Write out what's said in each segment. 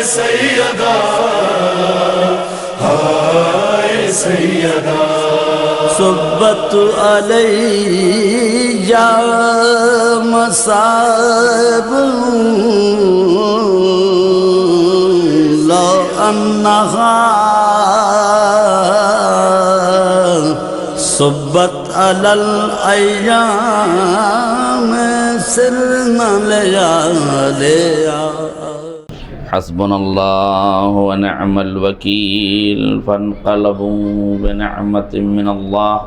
سیدہ ہائے سیدہ صبت علی مصائب لو انہا صبت علی الایام سرنا لیالیا حسبنا اللہ ونعم الوکیل فانقلبوا بنعمت من اللہ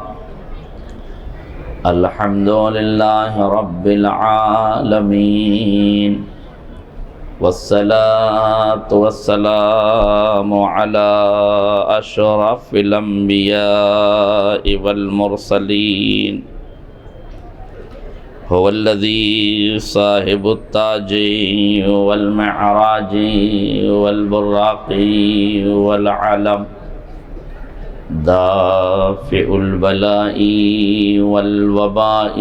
الحمدللہ رب العالمین والصلاة والسلام على أشرف الأنبياء والمرسلين هو الذي صاحب التاج والمعراج والبراق والعلم دافع البلاء والوباء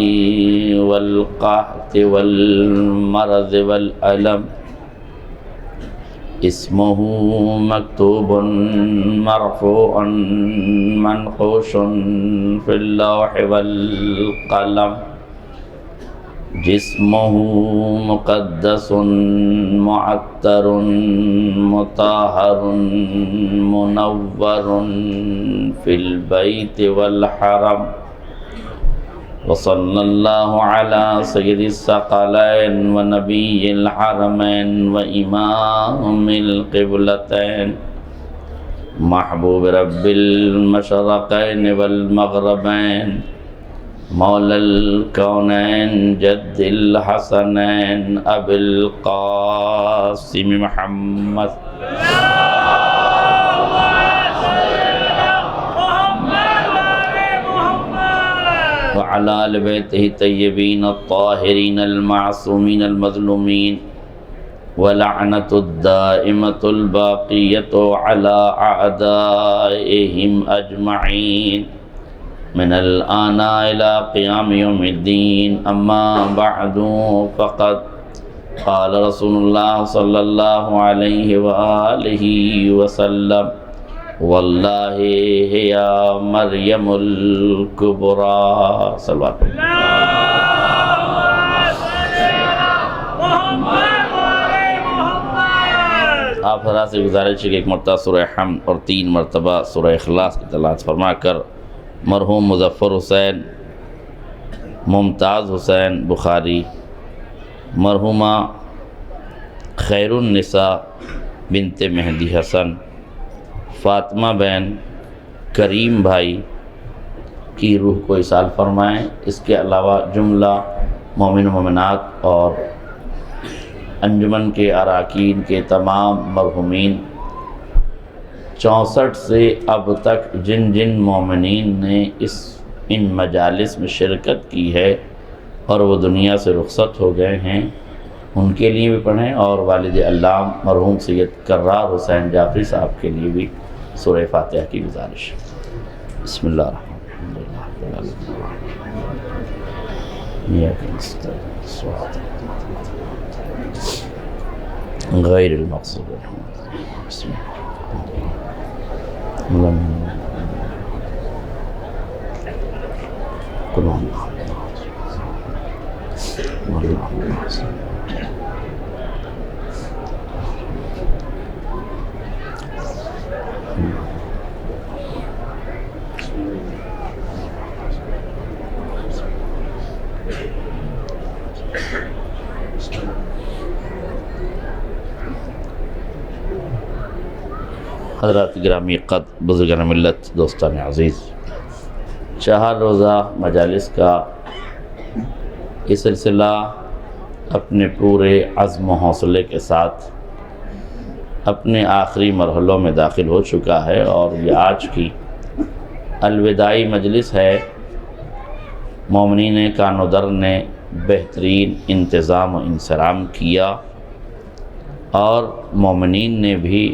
والقحط والمرض والألم اسمه مكتوب مرفوع منقوش في اللوح والقلم جسمه مقدس معطر مطهر منور في البيت والحرم وصلى الله على سيد الثقلين ونبي الحرمين وإمام القبلتين محبوب رب المشرقين والمغربين مولى الكونين جد الحسنين أبي القاسم محمد وعلى آل بيته الطيبين الطاهرين المعصومين المظلومين ولعنة الدائمة الباقية على أعدائهم أجمعين من الآن إلى قيام يوم الدين أما بعد فقد قال رسول الله صلى الله عليه وآله وسلم والله هي مريم الكبرى صلوات آپ حضرات سے گزارش ہے کہ ایک مرتبہ سورہ حمد اور 3 مرتبہ سورہ اخلاص کی تلاوت فرما کر مرحوم مظفر حسین ممتاز حسین بخاری مرحومہ خیر النساء بنت مہدی حسن فاطمہ بہن کریم بھائی کی روح کو ایصال فرمائیں۔ اس کے علاوہ جملہ مومن و مومنات اور انجمن کے اراکین کے تمام مرحومین 64 سے اب تک جن جن مومنین نے ان مجالس میں شرکت کی ہے اور وہ دنیا سے رخصت ہو گئے ہیں ان کے لیے بھی پڑھیں، اور والد علام مرحوم سید کرار حسین جعفری صاحب کے لیے بھی سورہ فاتحہ کی گزارش۔ بسم اللہ الرحمن الرحیم غیر المغضوب علیہم بسم اللہ حضرات گرامی قد، بزرگان ملت، دوستان عزیز، 4 روزہ مجالس کا یہ سلسلہ اپنے پورے عزم و حوصلے کے ساتھ اپنے آخری مرحلوں میں داخل ہو چکا ہے، اور یہ آج کی الوداعی مجلس ہے۔ مومنین کان و در نے بہترین انتظام و انصرام کیا، اور مومنین نے بھی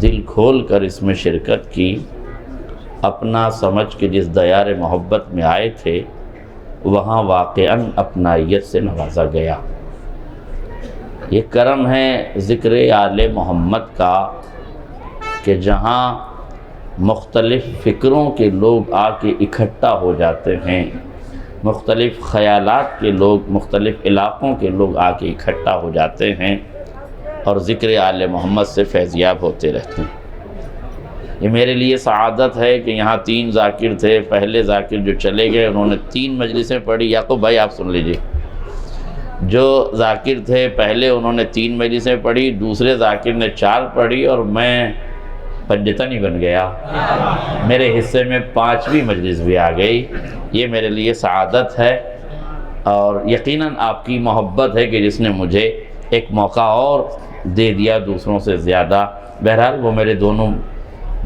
دل کھول کر اس میں شرکت کی، اپنا سمجھ کے جس دیار محبت میں آئے تھے وہاں واقعاً اپنائیت سے نوازا گیا۔ یہ کرم ہے ذکر آل محمد کا کہ جہاں مختلف فکروں کے لوگ آ کے اکٹھا ہو جاتے ہیں، مختلف خیالات کے لوگ، مختلف علاقوں کے لوگ آ کے اکٹھا ہو جاتے ہیں اور ذکر آل محمد سے فیضیاب ہوتے رہتے ہیں۔ یہ میرے لیے سعادت ہے کہ یہاں 3 ذاکر تھے، پہلے ذاکر جو چلے گئے انہوں نے 3 مجلسیں پڑھی۔ یعقوب بھائی آپ سن لیجئے، جو ذاکر تھے پہلے انہوں نے 3 مجلسیں پڑھی، دوسرے ذاکر نے 4 پڑھی اور میں پنجتنی بن گیا، میرے حصے میں 5ویں مجلس بھی آ گئی۔ یہ میرے لیے سعادت ہے اور یقیناً آپ کی محبت ہے کہ جس نے مجھے ایک موقع اور دے دیا دوسروں سے زیادہ۔ بہرحال وہ میرے دونوں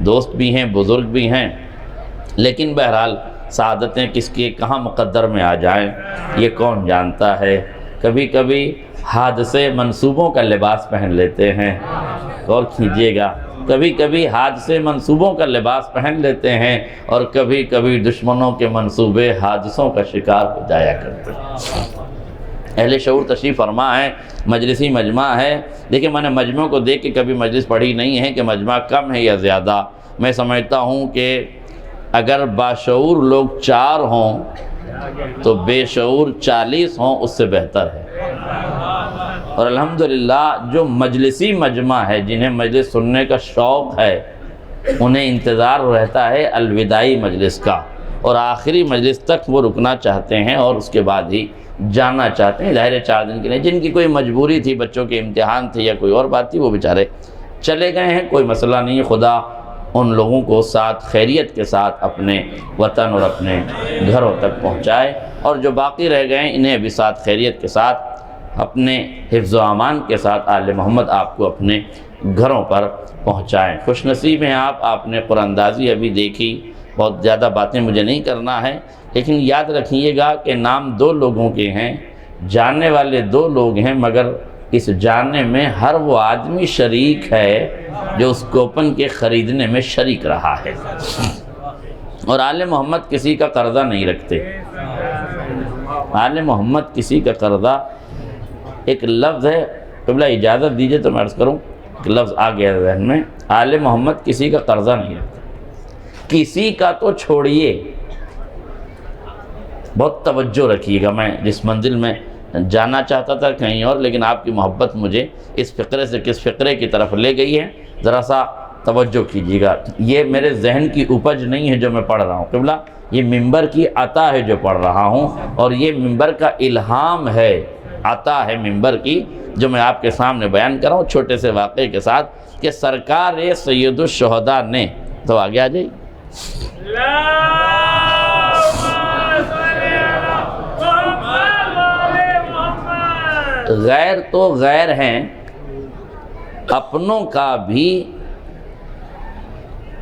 دوست بھی ہیں، بزرگ بھی ہیں، لیکن بہرحال سعادتیں کس کے کہاں مقدر میں آ جائیں یہ کون جانتا ہے۔ کبھی کبھی حادثے منصوبوں کا لباس پہن لیتے ہیں، غور کیجیے گا، کبھی کبھی حادثے منصوبوں کا لباس پہن لیتے ہیں اور کبھی کبھی دشمنوں کے منصوبے حادثوں کا شکار ہو جایا کرتے ہیں۔ اہل شعور تشریف فرما ہے، مجلسی مجمع ہے، لیکن میں نے مجمع کو دیکھ کے کبھی مجلس پڑھی نہیں ہے کہ مجمع کم ہے یا زیادہ۔ میں سمجھتا ہوں کہ اگر باشعور لوگ 4 ہوں تو بے شعور 40 ہوں، اس سے بہتر ہے۔ اور الحمدللہ جو مجلسی مجمع ہے، جنہیں مجلس سننے کا شوق ہے، انہیں انتظار رہتا ہے الوداعی مجلس کا، اور آخری مجلس تک وہ رکنا چاہتے ہیں اور اس کے بعد ہی جانا چاہتے ہیں، ظاہر 4 دن کے لیے۔ جن کی کوئی مجبوری تھی، بچوں کے امتحان تھے یا کوئی اور بات تھی، وہ بیچارے چلے گئے ہیں، کوئی مسئلہ نہیں ہے۔ خدا ان لوگوں کو ساتھ خیریت کے ساتھ اپنے وطن اور اپنے گھروں تک پہنچائے، اور جو باقی رہ گئے ہیں انہیں بھی ساتھ خیریت کے ساتھ اپنے حفظ و امان کے ساتھ آل محمد آپ کو اپنے گھروں پر پہنچائیں۔ خوش نصیب ہیں آپ نے قرآن اندازی ابھی دیکھی، بہت زیادہ باتیں مجھے نہیں کرنا ہے، لیکن یاد رکھیے گا کہ نام 2 لوگوں کے ہیں، جاننے والے 2 لوگ ہیں، مگر اس جاننے میں ہر وہ آدمی شریک ہے جو اس کوپن کے خریدنے میں شریک رہا ہے۔ اور آل محمد کسی کا قرضہ نہیں رکھتے، آل محمد کسی کا قرضہ، ایک لفظ ہے، قبلہ اجازت دیجئے تو میں عرض کروں، ایک لفظ آ گیا ذہن میں، آل محمد کسی کا قرضہ نہیں رکھتے۔ کسی کا تو چھوڑیے، بہت توجہ رکھیے گا، میں جس منزل میں جانا چاہتا تھا کہیں اور، لیکن آپ کی محبت مجھے اس فقرے سے کس فقرے کی طرف لے گئی ہے، ذرا سا توجہ کیجیے گا۔ یہ میرے ذہن کی اپج نہیں ہے جو میں پڑھ رہا ہوں قبلہ، یہ ممبر کی عطا ہے جو پڑھ رہا ہوں، اور یہ ممبر کا الہام ہے، عطا ہے ممبر کی جو میں آپ کے سامنے بیان کر رہا ہوں چھوٹے سے واقعے کے ساتھ، کہ سرکار سید الشہداء نے، تو آگے آ جائیے، غیر تو غیر ہیں، اپنوں کا بھی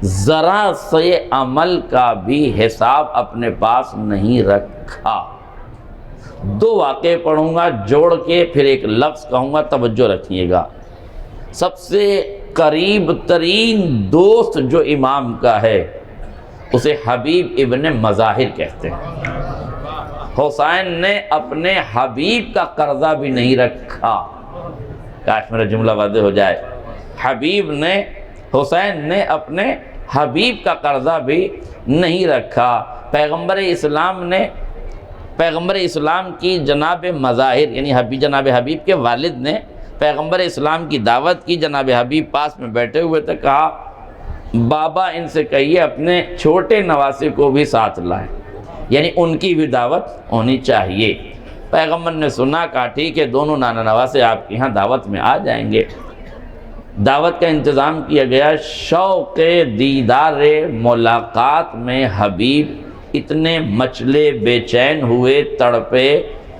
ذرا سے عمل کا بھی حساب اپنے پاس نہیں رکھا۔ 2 واقعے پڑھوں گا جوڑ کے، پھر ایک لفظ کہوں گا، توجہ رکھیے گا۔ سب سے قریب ترین دوست جو امام کا ہے اسے حبیب ابن مظاہر کہتے ہیں۔ حسین نے اپنے حبیب کا قرضہ بھی نہیں رکھا، کاش میرا جملہ واضح ہو جائے، حسین نے اپنے حبیب کا قرضہ بھی نہیں رکھا۔ پیغمبر اسلام کی جناب مظاہر یعنی جناب حبیب کے والد نے پیغمبر اسلام کی دعوت کی، جناب حبیب پاس میں بیٹھے ہوئے تھے، کہا بابا ان سے کہیے اپنے چھوٹے نواسے کو بھی ساتھ لائیں، یعنی ان کی بھی دعوت ہونی چاہیے۔ پیغمبر نے سنا، کہا ٹھیک ہے، دونوں نانا نواسے آپ کے ہاں دعوت میں آ جائیں گے۔ دعوت کا انتظام کیا گیا۔ شوق دیدار ملاقات میں حبیب اتنے مچلے، بے چین ہوئے، تڑپے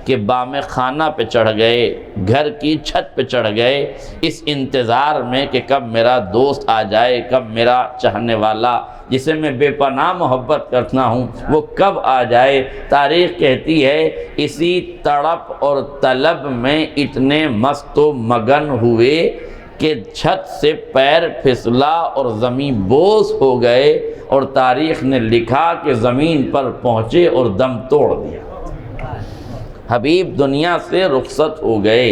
کہ بام خانہ پہ چڑھ گئے، گھر کی چھت پہ چڑھ گئے، اس انتظار میں کہ کب میرا دوست آ جائے، کب میرا چاہنے والا جسے میں بے پناہ محبت کرتا ہوں وہ کب آ جائے۔ تاریخ کہتی ہے اسی تڑپ اور طلب میں اتنے مست و مگن ہوئے کہ چھت سے پیر پھسلا اور زمین بوس ہو گئے، اور تاریخ نے لکھا کہ زمین پر پہنچے اور دم توڑ دیا۔ حبیب دنیا سے رخصت ہو گئے،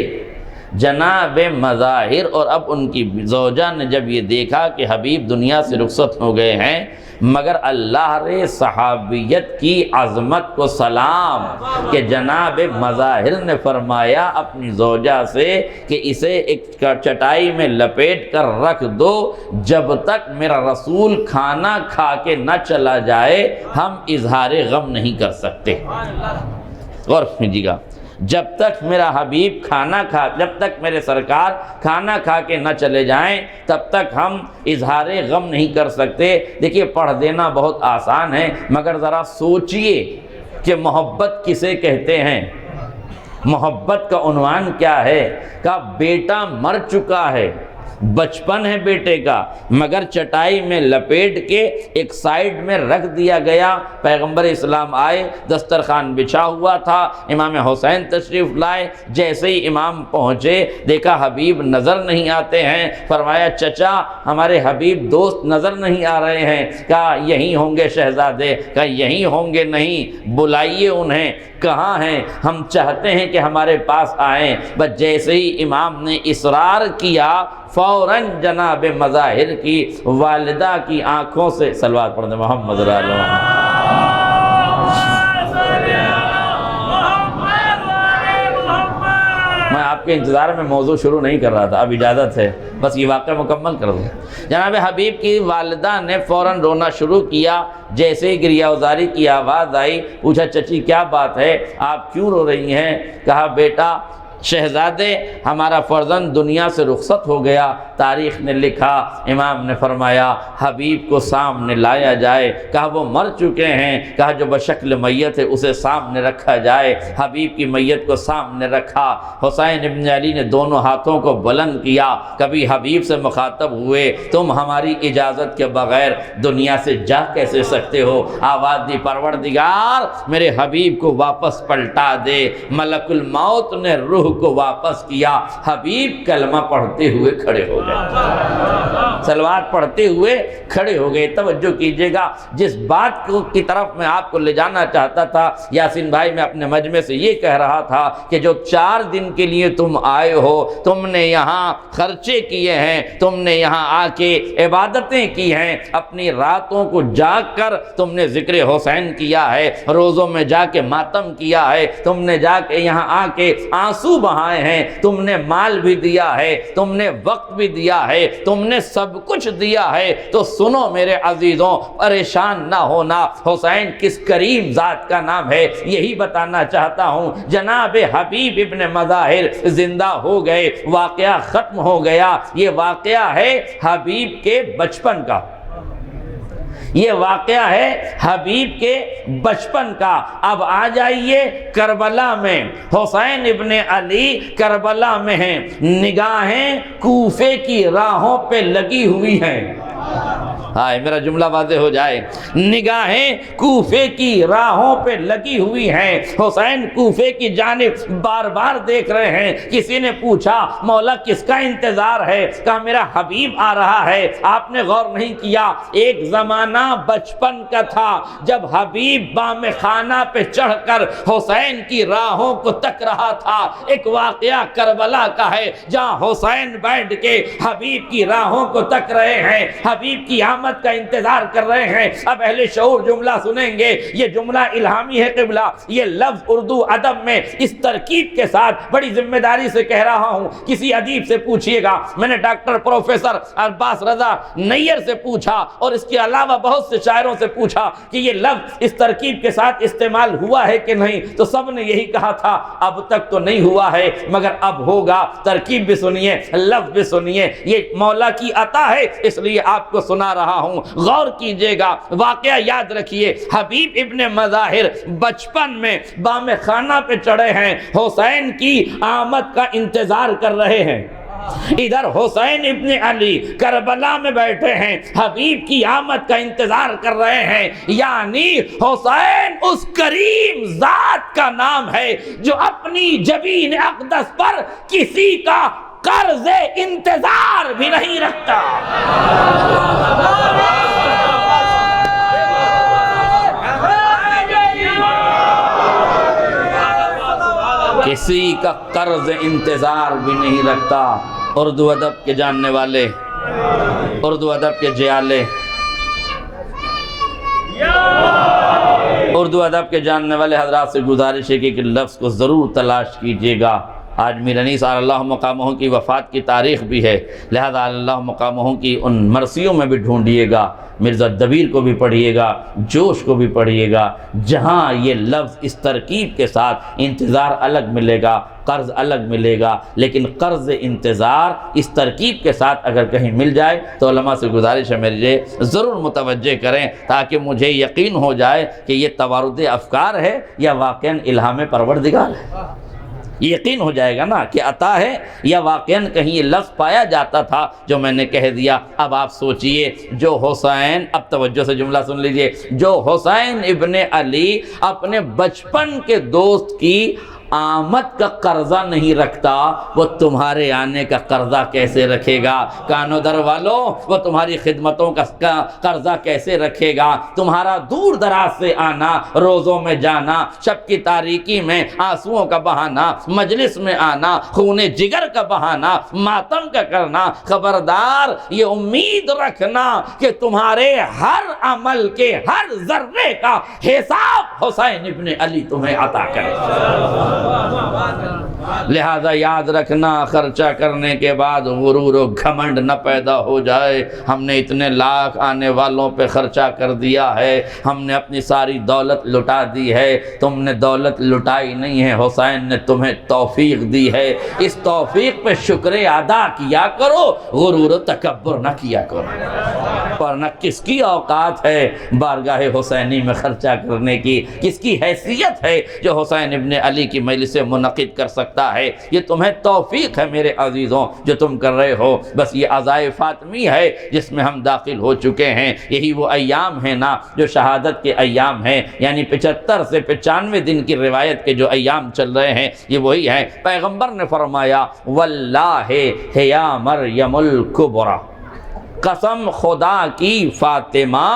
جناب مظاہر اور اب ان کی زوجہ نے جب یہ دیکھا کہ حبیب دنیا سے رخصت ہو گئے ہیں، مگر اللہ رے صحابیت کی عظمت کو سلام کہ جناب مظاہر نے فرمایا اپنی زوجہ سے کہ اسے ایک چٹائی میں لپیٹ کر رکھ دو، جب تک میرا رسول کھانا کھا کے نہ چلا جائے ہم اظہار غم نہیں کر سکتے۔ غور کیجیے گا، جب تک میرا حبیب جب تک میرے سرکار کھانا کھا کے نہ چلے جائیں تب تک ہم اظہار غم نہیں کر سکتے۔ دیکھیے پڑھ دینا بہت آسان ہے، مگر ذرا سوچئے کہ محبت کسے کہتے ہیں، محبت کا عنوان کیا ہے؟ کہ بیٹا مر چکا ہے، بچپن ہے بیٹے کا، مگر چٹائی میں لپیٹ کے ایک سائیڈ میں رکھ دیا گیا۔ پیغمبر اسلام آئے، دسترخوان بچھا ہوا تھا، امام حسین تشریف لائے، جیسے ہی امام پہنچے دیکھا حبیب نظر نہیں آتے ہیں، فرمایا چچا ہمارے حبیب دوست نظر نہیں آ رہے ہیں۔ کہا یہیں ہوں گے شہزادے، کہا یہیں ہوں گے نہیں، بلائیے انہیں، کہاں ہیں؟ ہم چاہتے ہیں کہ ہمارے پاس آئیں۔ بس جیسے ہی امام نے اصرار کیا فوراً جناب مظاہر کی والدہ کی آنکھوں سے صلوات پڑھنے محمد صلی اللہ علیہ وسلم۔ میں آپ کے انتظار میں موضوع شروع نہیں کر رہا تھا، اب اجازت ہے بس یہ واقعہ مکمل کر دوں۔ جناب حبیب کی والدہ نے فوراً رونا شروع کیا، جیسے ہی گریہ وزاری کی آواز آئی پوچھا چچی کیا بات ہے، آپ کیوں رو رہی ہیں؟ کہا بیٹا شہزادے ہمارا فرزند دنیا سے رخصت ہو گیا، تاریخ نے لکھا، امام نے فرمایا حبیب کو سامنے لایا جائے۔ کہا وہ مر چکے ہیں، کہا جو بشکل میت ہے اسے سامنے رکھا جائے۔ حبیب کی میت کو سامنے رکھا، حسین ابن علی نے دونوں ہاتھوں کو بلند کیا، کبھی حبیب سے مخاطب ہوئے تم ہماری اجازت کے بغیر دنیا سے جا کیسے سکتے ہو؟ آواز دی پروردگار میرے حبیب کو واپس پلٹا دے۔ ملک الموت نے روح کو واپس کیا، حبیب کلمہ پڑھتے ہوئے کھڑے ہو گئے، صلوات پڑھتے ہوئے کھڑے ہو گئے۔ توجہ کیجئے گا، جس بات کی طرف میں آپ کو لے جانا چاہتا تھا یاسین بھائی، میں اپنے مجمع سے یہ کہہ رہا تھا کہ جو 4 دن کے لیے تم آئے ہو، تم نے یہاں خرچے کیے ہیں، تم نے یہاں آ کے عبادتیں کی ہیں، اپنی راتوں کو جاگ کر تم نے ذکر حسین کیا ہے، روزوں میں جا کے ماتم کیا ہے، تم نے جا کے یہاں آ کے آنسو بہائے ہیں، تم نے مال بھی دیا ہے، تم نے وقت بھی دیا ہے، تم نے سب کچھ دیا ہے۔ تو سنو میرے عزیزوں، پریشان نہ ہونا، حسین کس کریم ذات کا نام ہے یہی بتانا چاہتا ہوں۔ جناب حبیب ابن مظاہر زندہ ہو گئے، واقعہ ختم ہو گیا۔ یہ واقعہ ہے حبیب کے بچپن کا، یہ واقعہ ہے حبیب کے بچپن کا۔ اب آ جائیے کربلا میں، حسین ابن علی کربلا میں ہیں، نگاہیں کوفے کی راہوں پہ لگی ہوئی ہیں۔ ہائے میرا جملہ واضح ہو جائے، نگاہیں کوفے کی راہوں پہ لگی ہوئی ہیں، حسین کوفے کی جانب بار بار دیکھ رہے ہیں۔ کسی نے پوچھا مولا کس کا انتظار ہے؟ کہا میرا حبیب آ رہا ہے۔ آپ نے غور نہیں کیا، ایک زمانہ بچپن کا تھا جب حبیب بام خانہ پہ چڑھ کر حسین کی راہوں کو تک رہا تھا۔ ایک واقعہ کربلا کا ہے جہاں حسین بیٹھ کے حبیب کی راہوں کو تک رہے ہیں، حبیب کی آمد کا انتظار کر رہے ہیں۔ اب اہل شعور جملہ سنیں گے، یہ جملہ الہامی ہے قبلہ، یہ لفظ اردو ادب میں اس ترکیب کے ساتھ بڑی ذمہ داری سے کہہ رہا ہوں۔ کسی ادیب سے پوچھئے گا، میں نے ڈاکٹر پروفیسر عباس رضا نیئر سے پوچھا اور اس کے علاوہ بہت سے شاعروں سے پوچھا کہ یہ لفظ اس ترکیب کے ساتھ استعمال ہوا ہے کہ نہیں، تو سب نے یہی کہا تھا اب تک تو نہیں ہوا ہے مگر اب ہوگا۔ ترکیب بھی سنیے، لفظ بھی سنیے، یہ مولا کی عطا ہے اس لیے آپ کو سنا رہا ہوں، غور کیجئے گا۔ واقعہ یاد رکھیے، حبیب ابن مظاہر بچپن میں بام خانہ پہ چڑھے ہیں، حسین کی آمد کا انتظار کر رہے ہیں۔ ادھر حسین ابن علی کربلا میں بیٹھے ہیں، حبیب کی آمد کا انتظار کر رہے ہیں۔ یعنی حسین اس کریم ذات کا نام ہے جو اپنی جبین اقدس پر کسی کا قرض انتظار بھی نہیں رکھتا۔ کسی کا قرض انتظار بھی نہیں رکھتا۔ اردو ادب کے جاننے والے، اردو ادب کے جیالے، اردو ادب کے جاننے والے حضرات سے گزارش ہے کہ ایک لفظ کو ضرور تلاش کیجیے گا۔ آج میر انیس اللہ مقامہ کی وفات کی تاریخ بھی ہے، لہذا اللہ مقامہ کی ان مرثیوں میں بھی ڈھونڈیے گا، مرزا دبیر کو بھی پڑھیے گا، جوش کو بھی پڑھیے گا، جہاں یہ لفظ اس ترکیب کے ساتھ انتظار الگ ملے گا، قرض الگ ملے گا، لیکن قرض انتظار اس ترکیب کے ساتھ اگر کہیں مل جائے تو علماء سے گزارش ہے میرے ضرور متوجہ کریں، تاکہ مجھے یقین ہو جائے کہ یہ توارد افکار ہے یا واقعاً الہام پروردگار ہے۔ یقین ہو جائے گا نا کہ عطا ہے یا واقعاً کہیں یہ لفظ پایا جاتا تھا جو میں نے کہہ دیا۔ اب آپ سوچئے، جو حسین، اب توجہ سے جملہ سن لیجئے، جو حسین ابن علی اپنے بچپن کے دوست کی آمد کا قرضہ نہیں رکھتا، وہ تمہارے آنے کا قرضہ کیسے رکھے گا؟ کانو در والو، وہ تمہاری خدمتوں کا قرضہ کیسے رکھے گا؟ تمہارا دور دراز سے آنا، روزوں میں جانا، شب کی تاریکی میں آنسوؤں کا بہانا، مجلس میں آنا، خون جگر کا بہانا، ماتم کا کرنا، خبردار یہ امید رکھنا کہ تمہارے ہر عمل کے ہر ذرے کا حساب حسین ابن علی تمہیں عطا کرے۔ لہذا یاد رکھنا، خرچہ کرنے کے بعد غرور و گھمنڈ نہ پیدا ہو جائے۔ ہم نے اتنے لاکھ آنے والوں پہ خرچہ کر دیا ہے، ہم نے اپنی ساری دولت لٹا دی ہے۔ تم نے دولت لٹائی نہیں ہے، حسین نے تمہیں توفیق دی ہے۔ اس توفیق پہ شکر ادا کیا کرو، غرور و تکبر نہ کیا کرو، ورنہ کس کی اوقات ہے بارگاہ حسینی میں خرچہ کرنے کی؟ کس کی حیثیت ہے جو حسین ابن علی کی مجلس سے منعقد کر سکتا ہے؟ یہ تمہیں توفیق ہے میرے عزیزوں جو تم کر رہے ہو۔ بس یہ عزائے فاطمی ہے جس میں ہم داخل ہو چکے ہیں۔ یہی وہ ایام ہیں نا جو شہادت کے ایام ہیں، یعنی 75 سے 95 دن کی روایت کے جو ایام چل رہے ہیں یہ وہی ہیں۔ پیغمبر نے فرمایا واللہ ہیا مریم الکبریٰ، قسم خدا کی فاطمہ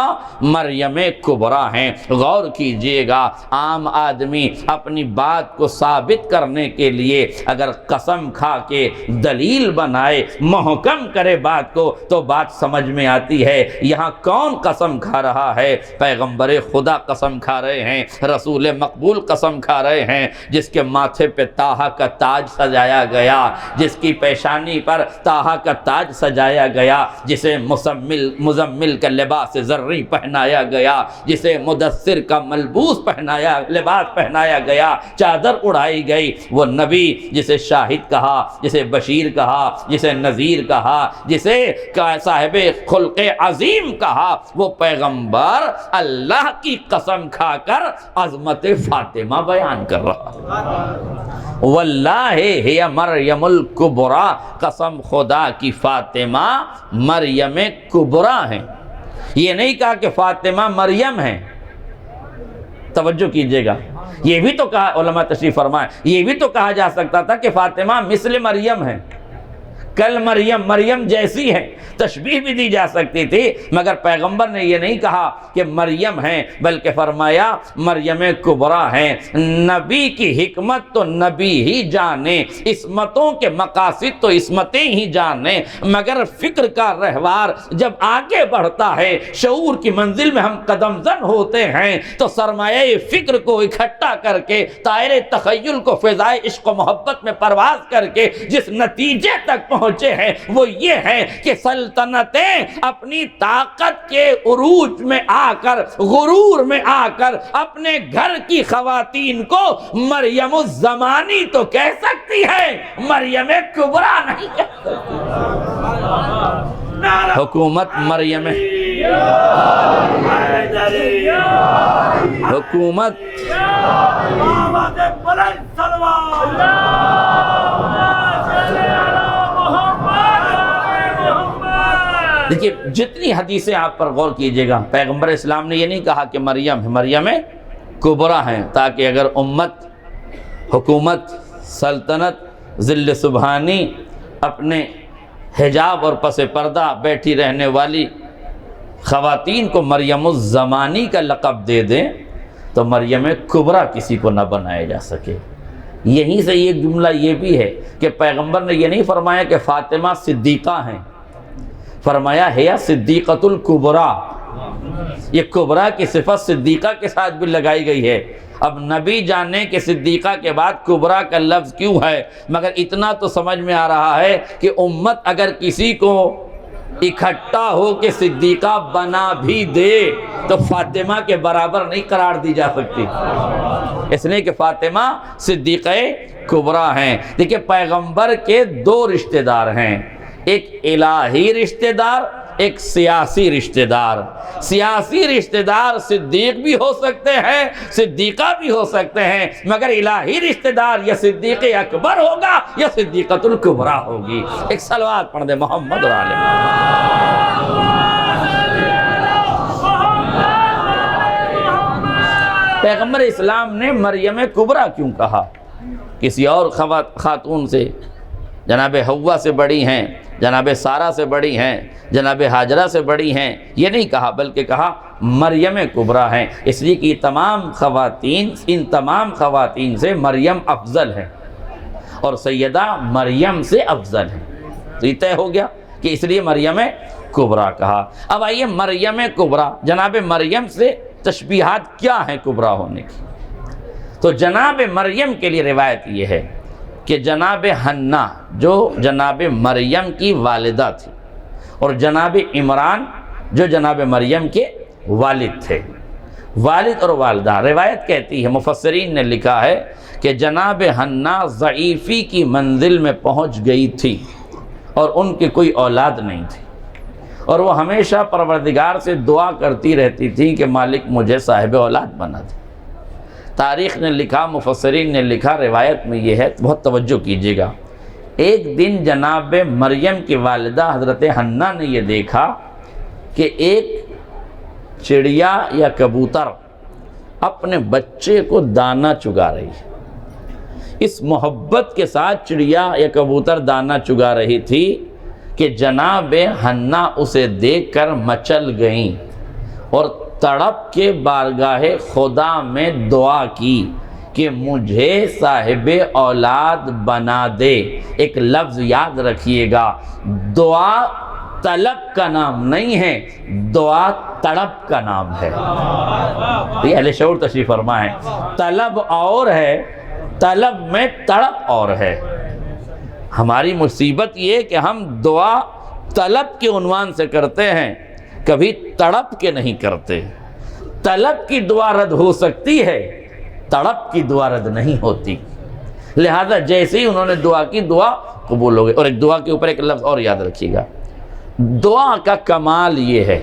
مریم کبریٰ ہیں۔ غور کیجئے گا، عام آدمی اپنی بات کو ثابت کرنے کے لیے اگر قسم کھا کے دلیل بنائے، محکم کرے بات کو تو بات سمجھ میں آتی ہے۔ یہاں کون قسم کھا رہا ہے؟ پیغمبر خدا قسم کھا رہے ہیں، رسول مقبول قسم کھا رہے ہیں، جس کے ماتھے پہ طٰہٰ کا تاج سجایا گیا، جس کی پیشانی پر طٰہٰ کا تاج سجایا گیا، جسے مزمل کا لباس زرعی پہنایا گیا، جسے مدثر کا ملبوس پہنایا، لباس پہنایا گیا، چادر اڑائی گئی، وہ نبی جسے شاہد کہا، جسے بشیر کہا، جسے نذیر کہا، جسے صاحب خلق عظیم کہا، وہ پیغمبر اللہ کی قسم کھا کر عظمت فاطمہ بیان کر رہا۔ واللہ ہی مریم الکبریٰ، قسم خدا کی فاطمہ مریم کبریٰ ہیں۔ یہ نہیں کہا کہ فاطمہ مریم ہیں، توجہ کیجئے گا، یہ بھی تو کہا، علماء تشریف فرمائیں، یہ بھی تو کہا جا سکتا تھا کہ فاطمہ مثل مریم ہے، کل مریم جیسی ہے، تشبیہ بھی دی جا سکتی تھی، مگر پیغمبر نے یہ نہیں کہا کہ مریم ہیں، بلکہ فرمایا مریم کبریٰ ہیں۔ نبی کی حکمت تو نبی ہی جانے، عصمتوں کے مقاصد تو عصمتیں ہی جانے، مگر فکر کا رہوار جب آگے بڑھتا ہے، شعور کی منزل میں ہم قدم زن ہوتے ہیں، تو سرمایہ فکر کو اکٹھا کر کے، طائر تخیل کو فضائے عشق و محبت میں پرواز کر کے جس نتیجے تک پہنچے ہیں وہ یہ ہے کہ سلطنتیں اپنی طاقت کے عروج میں آ کر، غرور میں آ کر اپنے گھر کی خواتین کو مریم الزمانی تو کہہ سکتی ہے، مریم کبریٰ نہیں کہہ سکتی۔ حکومت مریم، حکومت دیکھیے جتنی حدیثیں آپ پر غور کیجئے گا، پیغمبر اسلام نے یہ نہیں کہا کہ مریم کبریٰ ہیں، تاکہ اگر امت، حکومت، سلطنت، ذل سبحانی اپنے حجاب اور پس پردہ بیٹھی رہنے والی خواتین کو مریم الزمانی کا لقب دے دیں تو مریم کبریٰ کسی کو نہ بنایا جا سکے۔ یہیں سے ایک جملہ یہ بھی ہے کہ پیغمبر نے یہ نہیں فرمایا کہ فاطمہ صدیقہ ہیں، فرمایا ہے صدیقۃ الکبریٰ، یہ کبریٰ کی صفت صدیقہ کے ساتھ بھی لگائی گئی ہے۔ اب نبی جانے کہ صدیقہ کے بعد کبریٰ کا لفظ کیوں ہے، مگر اتنا تو سمجھ میں آ رہا ہے کہ امت اگر کسی کو اکٹھا ہو کے صدیقہ بنا بھی دے تو فاطمہ کے برابر نہیں قرار دی جا سکتی، اس لیے کہ فاطمہ صدیقہ کبریٰ ہیں۔ دیکھیں پیغمبر کے دو رشتہ دار ہیں، ایک الہی رشتہ دار، ایک سیاسی رشتہ دار۔ سیاسی رشتہ دار صدیق بھی ہو سکتے ہیں، صدیقہ بھی ہو سکتے ہیں، مگر الہی رشتہ دار یا صدیق اکبر ہوگا یا صدیقۃ الکبریٰ ہوگی۔ ایک صلوات پڑھ دے محمد اور آل محمد۔ پیغمبر اسلام نے مریم کبریٰ کیوں کہا؟ کسی اور خاتون سے، جناب حوا سے بڑی ہیں، جناب سارہ سے بڑی ہیں، جناب ہاجرہ سے بڑی ہیں، یہ نہیں کہا، بلکہ کہا مریم کبریٰ ہیں، اس لیے کہ تمام خواتین، ان تمام خواتین سے مریم افضل ہے اور سیدہ مریم سے افضل ہے، تو یہ طے ہو گیا کہ اس لیے مریم کبریٰ کہا۔ اب آئیے مریم کبریٰ، جناب مریم سے تشبیہات کیا ہیں کبریٰ ہونے کی؟ تو جناب مریم کے لیے روایت یہ ہے کہ جناب حنا جو جناب مریم کی والدہ تھی، اور جناب عمران جو جناب مریم کے والد تھے، والد اور والدہ، روایت کہتی ہے، مفسرین نے لکھا ہے کہ جناب حنا ضعیفی کی منزل میں پہنچ گئی تھی اور ان کی کوئی اولاد نہیں تھی، اور وہ ہمیشہ پروردگار سے دعا کرتی رہتی تھی کہ مالک مجھے صاحب اولاد بنا دے۔ تاریخ نے لکھا، مفسرین نے لکھا، روایت میں یہ ہے، بہت توجہ کیجیے گا، ایک دن جناب مریم کی والدہ حضرت حنا نے یہ دیکھا کہ ایک چڑیا یا کبوتر اپنے بچے کو دانہ چگا رہی ہے۔ اس محبت کے ساتھ چڑیا یا کبوتر دانہ چگا رہی تھی کہ جناب حنا اسے دیکھ کر مچل گئیں اور تڑپ کے بارگاہ خدا میں دعا کی کہ مجھے صاحب اولاد بنا دے۔ ایک لفظ یاد رکھیے گا، دعا طلب کا نام نہیں ہے، دعا تڑپ کا نام ہے۔ یہ اہل شعور تشریف فرما ہے، طلب اور ہے، طلب میں تڑپ اور ہے۔ ہماری مصیبت یہ کہ ہم دعا طلب کے عنوان سے کرتے ہیں، کبھی تڑپ کے نہیں کرتے۔ طلب کی دعا رد ہو سکتی ہے، تڑپ کی دعا رد نہیں ہوتی، لہذا جیسے ہی انہوں نے دعا کی، دعا قبول ہو گئی۔ اور ایک دعا کے اوپر ایک لفظ اور یاد رکھیے گا، دعا کا کمال یہ ہے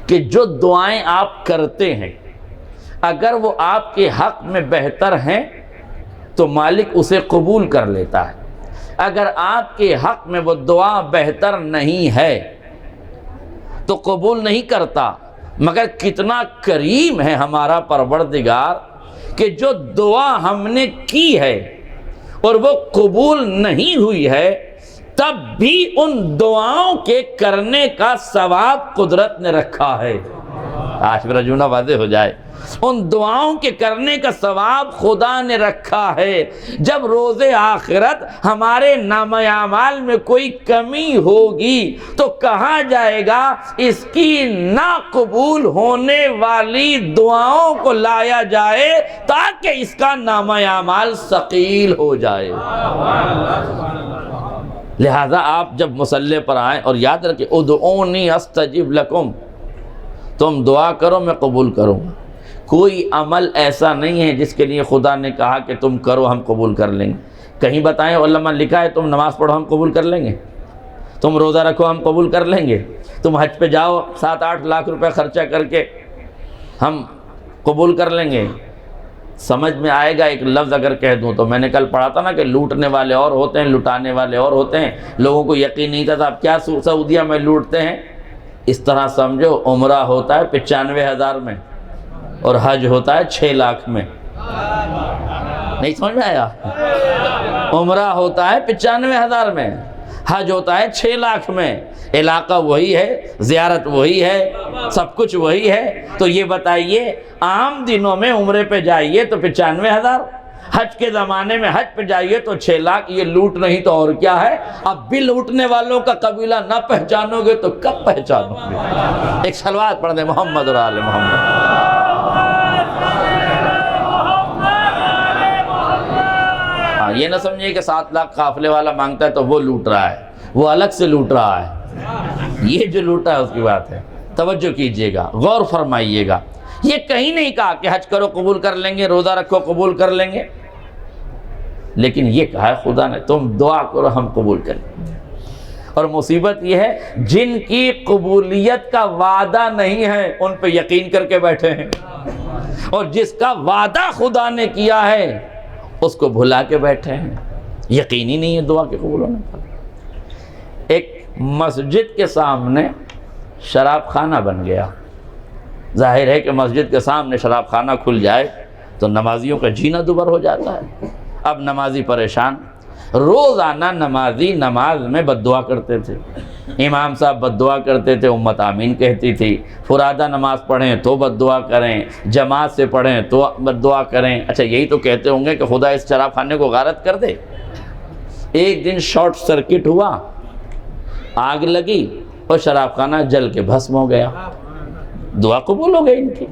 کہ جو دعائیں آپ کرتے ہیں اگر وہ آپ کے حق میں بہتر ہیں تو مالک اسے قبول کر لیتا ہے، اگر آپ کے حق میں وہ دعا بہتر نہیں ہے تو قبول نہیں کرتا۔ مگر کتنا کریم ہے ہمارا پروردگار کہ جو دعا ہم نے کی ہے اور وہ قبول نہیں ہوئی ہے، تب بھی ان دعاؤں کے کرنے کا ثواب قدرت نے رکھا ہے۔ آج میرا جملہ واضح ہو جائے، ان دعاؤں کے کرنے کا ثواب خدا نے رکھا ہے۔ جب روز آخرت ہمارے نامہ اعمال میں کوئی کمی ہوگی تو کہا جائے گا اس کی ناقبول ہونے والی دعاؤں کو لایا جائے تاکہ اس کا نامہ اعمال ثقیل ہو جائے۔ لہذا آپ جب مصلی پر آئیں اور یاد رکھیں ادعونی استجب لکم، تم دعا کرو میں قبول کروں گا۔ کوئی عمل ایسا نہیں ہے جس کے لیے خدا نے کہا کہ تم کرو ہم قبول کر لیں گے۔ کہیں بتائیں علماء لکھا ہے تم نماز پڑھو ہم قبول کر لیں گے، تم روزہ رکھو ہم قبول کر لیں گے، تم حج پہ جاؤ 7-8 لاکھ روپے خرچہ کر کے ہم قبول کر لیں گے؟ سمجھ میں آئے گا ایک لفظ اگر کہہ دوں تو؟ میں نے کل پڑھا تھا نا کہ لوٹنے والے اور ہوتے ہیں، لٹانے والے اور ہوتے ہیں۔ لوگوں کو یقین نہیں تھا آپ کیا سعودیہ میں لوٹتے ہیں؟ اس طرح سمجھو عمرہ ہوتا ہے 95,000 میں اور حج ہوتا ہے 6 لاکھ میں۔ نہیں سمجھ میں آیا؟ عمرہ ہوتا ہے 95,000 میں، حج ہوتا ہے 6 لاکھ میں، علاقہ وہی ہے، زیارت وہی ہے، سب کچھ وہی ہے۔ تو یہ بتائیے عام دنوں میں عمرے پہ جائیے تو 95,000، حج کے زمانے میں حج پہ جائیے تو 6 لاکھ یہ لوٹ نہیں تو اور کیا ہے. اب بھی لوٹنے والوں کا قبیلہ نہ پہچانو گے تو کب پہچانو گے. ایک صلوات پڑھ دیں محمد اور آل محمد. یہ نہ سمجھیے کہ 7 لاکھ قافلے والا مانگتا ہے تو وہ لوٹ رہا ہے, وہ الگ سے لوٹ رہا ہے. یہ جو لوٹا ہے اس کی بات ہے. توجہ کیجئے گا, غور فرمائیے گا. یہ کہیں نہیں کہا کہ حج کرو قبول کر لیں گے, روزہ رکھو قبول کر لیں گے, لیکن یہ کہا ہے خدا نے تم دعا کرو ہم قبول کریں. اور مصیبت یہ ہے جن کی قبولیت کا وعدہ نہیں ہے ان پہ یقین کر کے بیٹھے ہیں, اور جس کا وعدہ خدا نے کیا ہے اس کو بھلا کے بیٹھے ہیں. یقین ہی نہیں ہے دعا کے قبول ہونے پر. ایک مسجد کے سامنے شراب خانہ بن گیا. ظاہر ہے کہ مسجد کے سامنے شراب خانہ کھل جائے تو نمازیوں کا جینا دوبر ہو جاتا ہے. اب نمازی پریشان. روزانہ نمازی نماز میں بد دعا کرتے تھے. امام صاحب بد دعا کرتے تھے, امت آمین کہتی تھی. فرادہ نماز پڑھیں تو بد دعا کریں, جماعت سے پڑھیں تو بد دعا کریں. اچھا یہی تو کہتے ہوں گے کہ خدا اس شراب خانے کو غارت کر دے. ایک دن شارٹ سرکٹ ہوا, آگ لگی اور شراب خانہ جل کے بھسم ہو گیا. دعا قبول ہو گئی ان کی.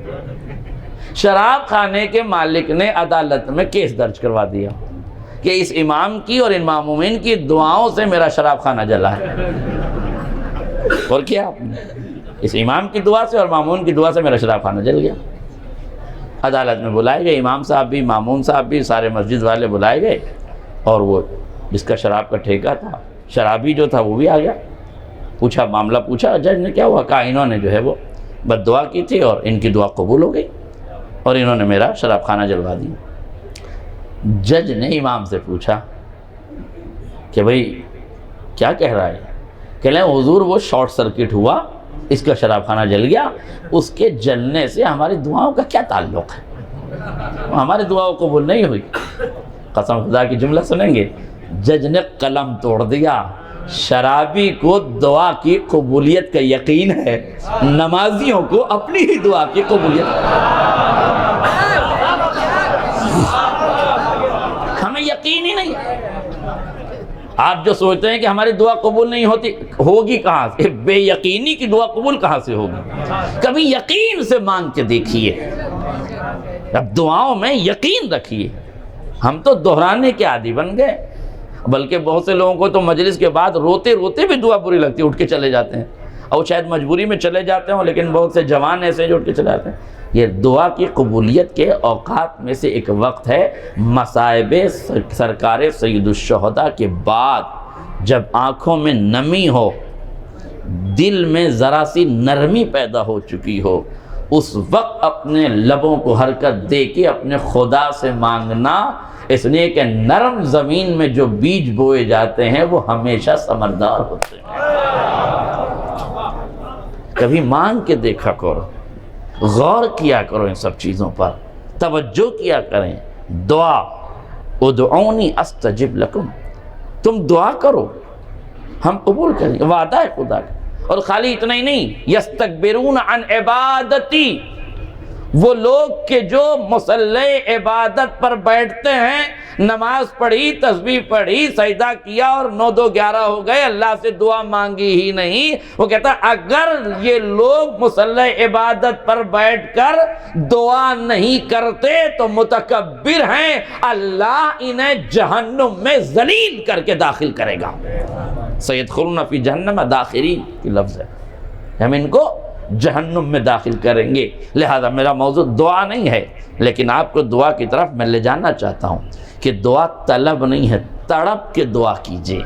شراب خانے کے مالک نے عدالت میں کیس درج کروا دیا کہ اس امام کی اور ان معمومین کی دعاؤں سے میرا شراب خانہ جلا ہے. اور کیا آپ نے, اس امام کی دعا سے اور معمومین کی دعا سے میرا شراب خانہ جل گیا. عدالت میں بلائے گئے امام صاحب بھی, معموم صاحب بھی, سارے مسجد والے بلائے گئے, اور وہ جس کا شراب کا ٹھیکہ تھا, شرابی جو تھا وہ بھی آ گیا. پوچھا, معاملہ پوچھا جج نے, کیا ہوا؟ کہا انہوں نے جو ہے وہ بد دعا کی تھی اور ان کی دعا قبول ہو گئی اور انہوں نے میرا شراب خانہ جلوا دی. جج نے امام سے پوچھا کہ بھئی کیا کہہ رہا ہے؟ کہہ لیں حضور وہ شارٹ سرکٹ ہوا, اس کا شراب خانہ جل گیا, اس کے جلنے سے ہماری دعاؤں کا کیا تعلق ہے؟ ہماری دعاؤں قبول نہیں ہوئی. قسم خدا کی جملہ سنیں گے. جج نے قلم توڑ دیا. شرابی کو دعا کی قبولیت کا یقین ہے, نمازیوں کو اپنی ہی دعا کی قبولیت. ہمیں یقین ہی نہیں. آپ جو سوچتے ہیں کہ ہماری دعا قبول نہیں ہوتی, ہوگی کہاں سے؟ بے یقینی کی دعا قبول کہاں سے ہوگی؟ کبھی یقین سے مانگ کے دیکھیے. اب دعاؤں میں یقین رکھیے. ہم تو دہرانے کے عادی بن گئے, بلکہ بہت سے لوگوں کو تو مجلس کے بعد روتے روتے بھی دعا بری لگتی ہے, اٹھ کے چلے جاتے ہیں, اور شاید مجبوری میں چلے جاتے ہوں, لیکن بہت سے جوان ایسے جو اٹھ کے چلے جاتے ہیں. یہ دعا کی قبولیت کے اوقات میں سے ایک وقت ہے مصائب سرکار سید الشہداء کے بعد, جب آنکھوں میں نمی ہو, دل میں ذرا سی نرمی پیدا ہو چکی ہو, اس وقت اپنے لبوں کو حرکت دے کے اپنے خدا سے مانگنا. اس لیے کہ نرم زمین میں جو بیج بوئے جاتے ہیں وہ ہمیشہ ثمردار ہوتے ہیں. کبھی مانگ کے دیکھا کرو, غور کیا کرو ان سب چیزوں پر, توجہ کیا کریں. دعا, ادعونی استجب لکم, تم دعا کرو ہم قبول کریں گے, وعدہ ہے خدا کا. اور خالی اتنا ہی نہیں, یستکبرون عن عبادتی, وہ لوگ کہ جو مصلی عبادت پر بیٹھتے ہیں, نماز پڑھی, تسبیح پڑھی, سجدہ کیا اور 9 2 11 ہو گئے, اللہ سے دعا مانگی ہی نہیں. وہ کہتا اگر یہ لوگ مصلی عبادت پر بیٹھ کر دعا نہیں کرتے تو متکبر ہیں, اللہ انہیں جہنم میں ذلیل کر کے داخل کرے گا. سیدخلون فی جہنم داخرین کی لفظ ہے, ہم ان کو جہنم میں داخل کریں گے. لہذا میرا موضوع دعا نہیں ہے, لیکن آپ کو دعا کی طرف میں لے جانا چاہتا ہوں کہ دعا طلب نہیں ہے, تڑپ کے دعا کیجئے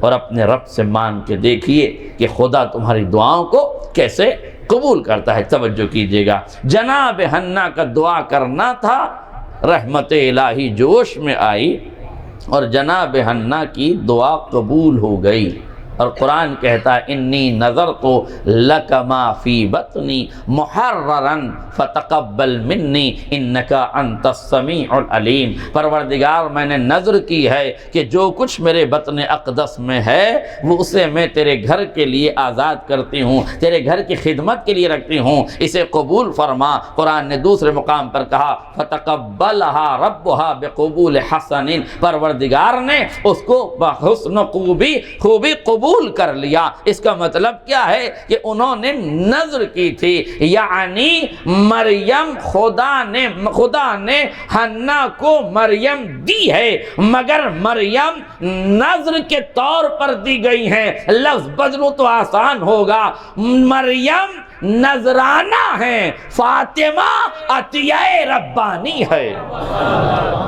اور اپنے رب سے مانگ کے دیکھیے کہ خدا تمہاری دعاؤں کو کیسے قبول کرتا ہے. توجہ کیجئے گا. جناب حنا کا دعا کرنا تھا, رحمت الہی جوش میں آئی اور جناب حنا کی دعا قبول ہو گئی. اور قرآن کہتا ہے انی نذرت لک ما فی بطنی محررا فتقبل منی انک انت السمیع العلیم، پروردگار میں نے نذر کی ہے کہ جو کچھ میرے بطن اقدس میں ہے وہ اسے میں تیرے گھر کے لیے آزاد کرتی ہوں، تیرے گھر کی خدمت کے لیے رکھتی ہوں، اسے قبول فرما۔ قرآن نے دوسرے مقام پر کہا فتقبلها ربها بقبول حسن، پروردگار نے اس کو بحسن خوبی قبول کر لیا۔ اس کا مطلب کیا ہے کہ انہوں نے نذر کی تھی، یعنی مریم خدا نے حنا کو مریم دی ہے، مگر مریم نذر کے طور پر دی گئی ہیں۔ لفظ بدلو تو آسان ہوگا، مریم نذرانہ ہے، فاطمہ عطیہ ربانی ہے۔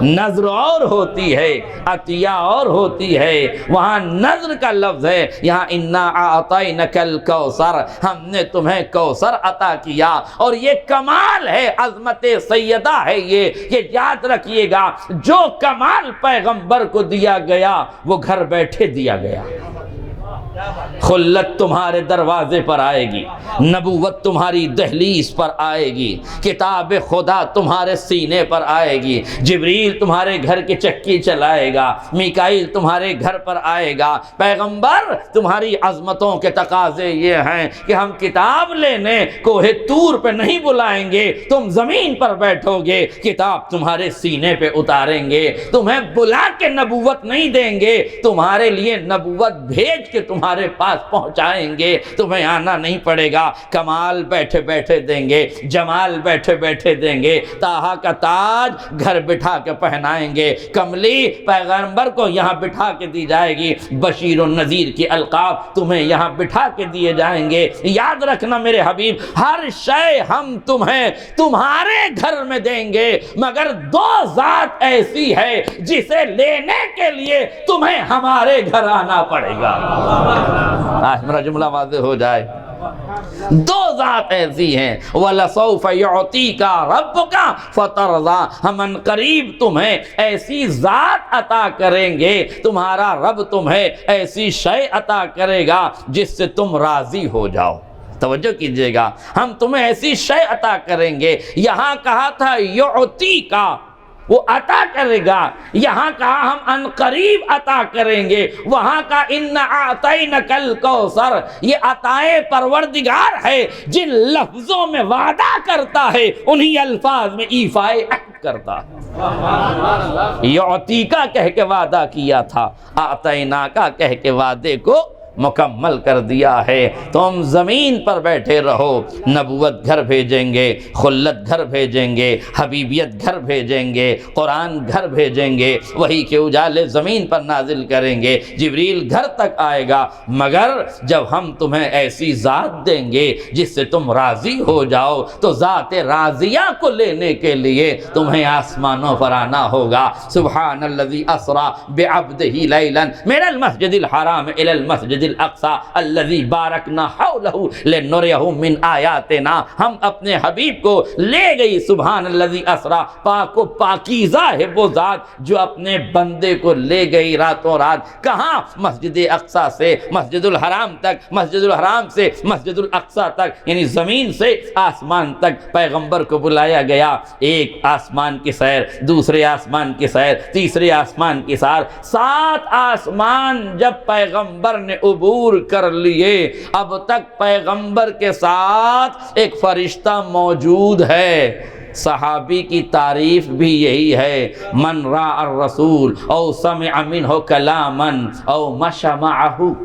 نذر اور ہوتی ہے، عطیہ اور ہوتی ہے، وہاں نذر کا لفظ ہے، یہاں انا اعطینک الکوثر، ہم نے تمہیں کوثر عطا کیا۔ اور یہ کمال ہے، عظمت سیدہ ہے یہ، کہ یاد رکھیے گا جو کمال پیغمبر کو دیا گیا وہ گھر بیٹھے دیا گیا۔ خلت تمہارے دروازے پر آئے گی، نبوت تمہاری دہلیز پر آئے گی، کتاب خدا تمہارے سینے پر آئے گی، جبریل تمہارے گھر کی چکی چلائے گا، میکائیل تمہارے گھر پر آئے گا۔ پیغمبر تمہاری عظمتوں کے تقاضے یہ ہیں کہ ہم کتاب لینے کوہ طور پہ نہیں بلائیں گے، تم زمین پر بیٹھو گے، کتاب تمہارے سینے پہ اتاریں گے، تمہیں بلا کے نبوت نہیں دیں گے، تمہارے لیے نبوت بھیج کے تمہارے پاس پہنچائیں گے، تمہیں آنا نہیں پڑے گا، کمال بیٹھے بیٹھے دیں گے، جمال بیٹھے بیٹھے دیں گے، طٰہٰ کا تاج گھر بٹھا کے پہنائیں گے، کملی پیغمبر کو یہاں بٹھا کے دی جائے گی، بشیر و نذیر کی القاب تمہیں یہاں بٹھا کے دیے جائیں گے۔ یاد رکھنا میرے حبیب، ہر شے ہم تمہیں تمہارے گھر میں دیں گے، مگر دو ذات ایسی ہے جسے لینے کے لیے تمہیں ہمارے گھر آنا پڑے گا۔ آج میرا جملہ واضح ہو جائے، دو ذات ایسی ہیں، وَلَسَوْفَ يُعْطِيكَ رَبُّكَ فَتَرْضَىٰ، ہم ان قریب تمہیں ایسی ذات عطا کریں گے، تمہارا رب تمہیں ایسی شے عطا کرے گا جس سے تم راضی ہو جاؤ۔ توجہ کیجئے گا، ہم تمہیں ایسی شے عطا کریں گے، یہاں کہا تھا یعطی کا، وہ عطا کرے گا، یہاں کہا ہم ان قریب عطا کریں گے، وہاں کا انا اعطینک الکوثر، یہ عطائے پروردگار ہے، جن لفظوں میں وعدہ کرتا ہے انہی الفاظ میں ایفائے عہد کرتا ہے۔ یعطی کا کہہ کے وعدہ کیا تھا، اعطینا کا کہہ کے وعدے کو مکمل کر دیا ہے۔ تم زمین پر بیٹھے رہو، نبوت گھر بھیجیں گے، خلت گھر بھیجیں گے، حبیبیت گھر بھیجیں گے، قرآن گھر بھیجیں گے، وحی کے اجالے زمین پر نازل کریں گے، جبریل گھر تک آئے گا، مگر جب ہم تمہیں ایسی ذات دیں گے جس سے تم راضی ہو جاؤ، تو ذات راضیہ کو لینے کے لیے تمہیں آسمانوں پر آنا ہوگا۔ سبحان الذی اسریٰ بعبدہ لیلا من المسجد الحرام الی المسجد الاقصی الذی بارکنا حولہ لنریہ من آیاتنا، ہم اپنے حبیب کو لے گئی، سبحان الذی اسریٰ، پاک و پاکیزہ ہے وہ ذات جو اپنے بندے کو لے گئی راتوں رات، کہاں؟ مسجد اقصی سے مسجد الحرام تک، مسجد الحرام سے مسجد الاقصی تک، یعنی زمین سے آسمان تک پیغمبر کو بلایا گیا۔ ایک آسمان کی سیر، دوسرے آسمان کی سیر، تیسرے آسمان کی سیر، 7 آسمان جب پیغمبر نے عبور کر لیے، اب تک پیغمبر کے ساتھ ایک فرشتہ موجود ہے۔ صحابی کی تعریف بھی یہی ہے، من راء الرسول او سمع منہ کلاما او مشى معه،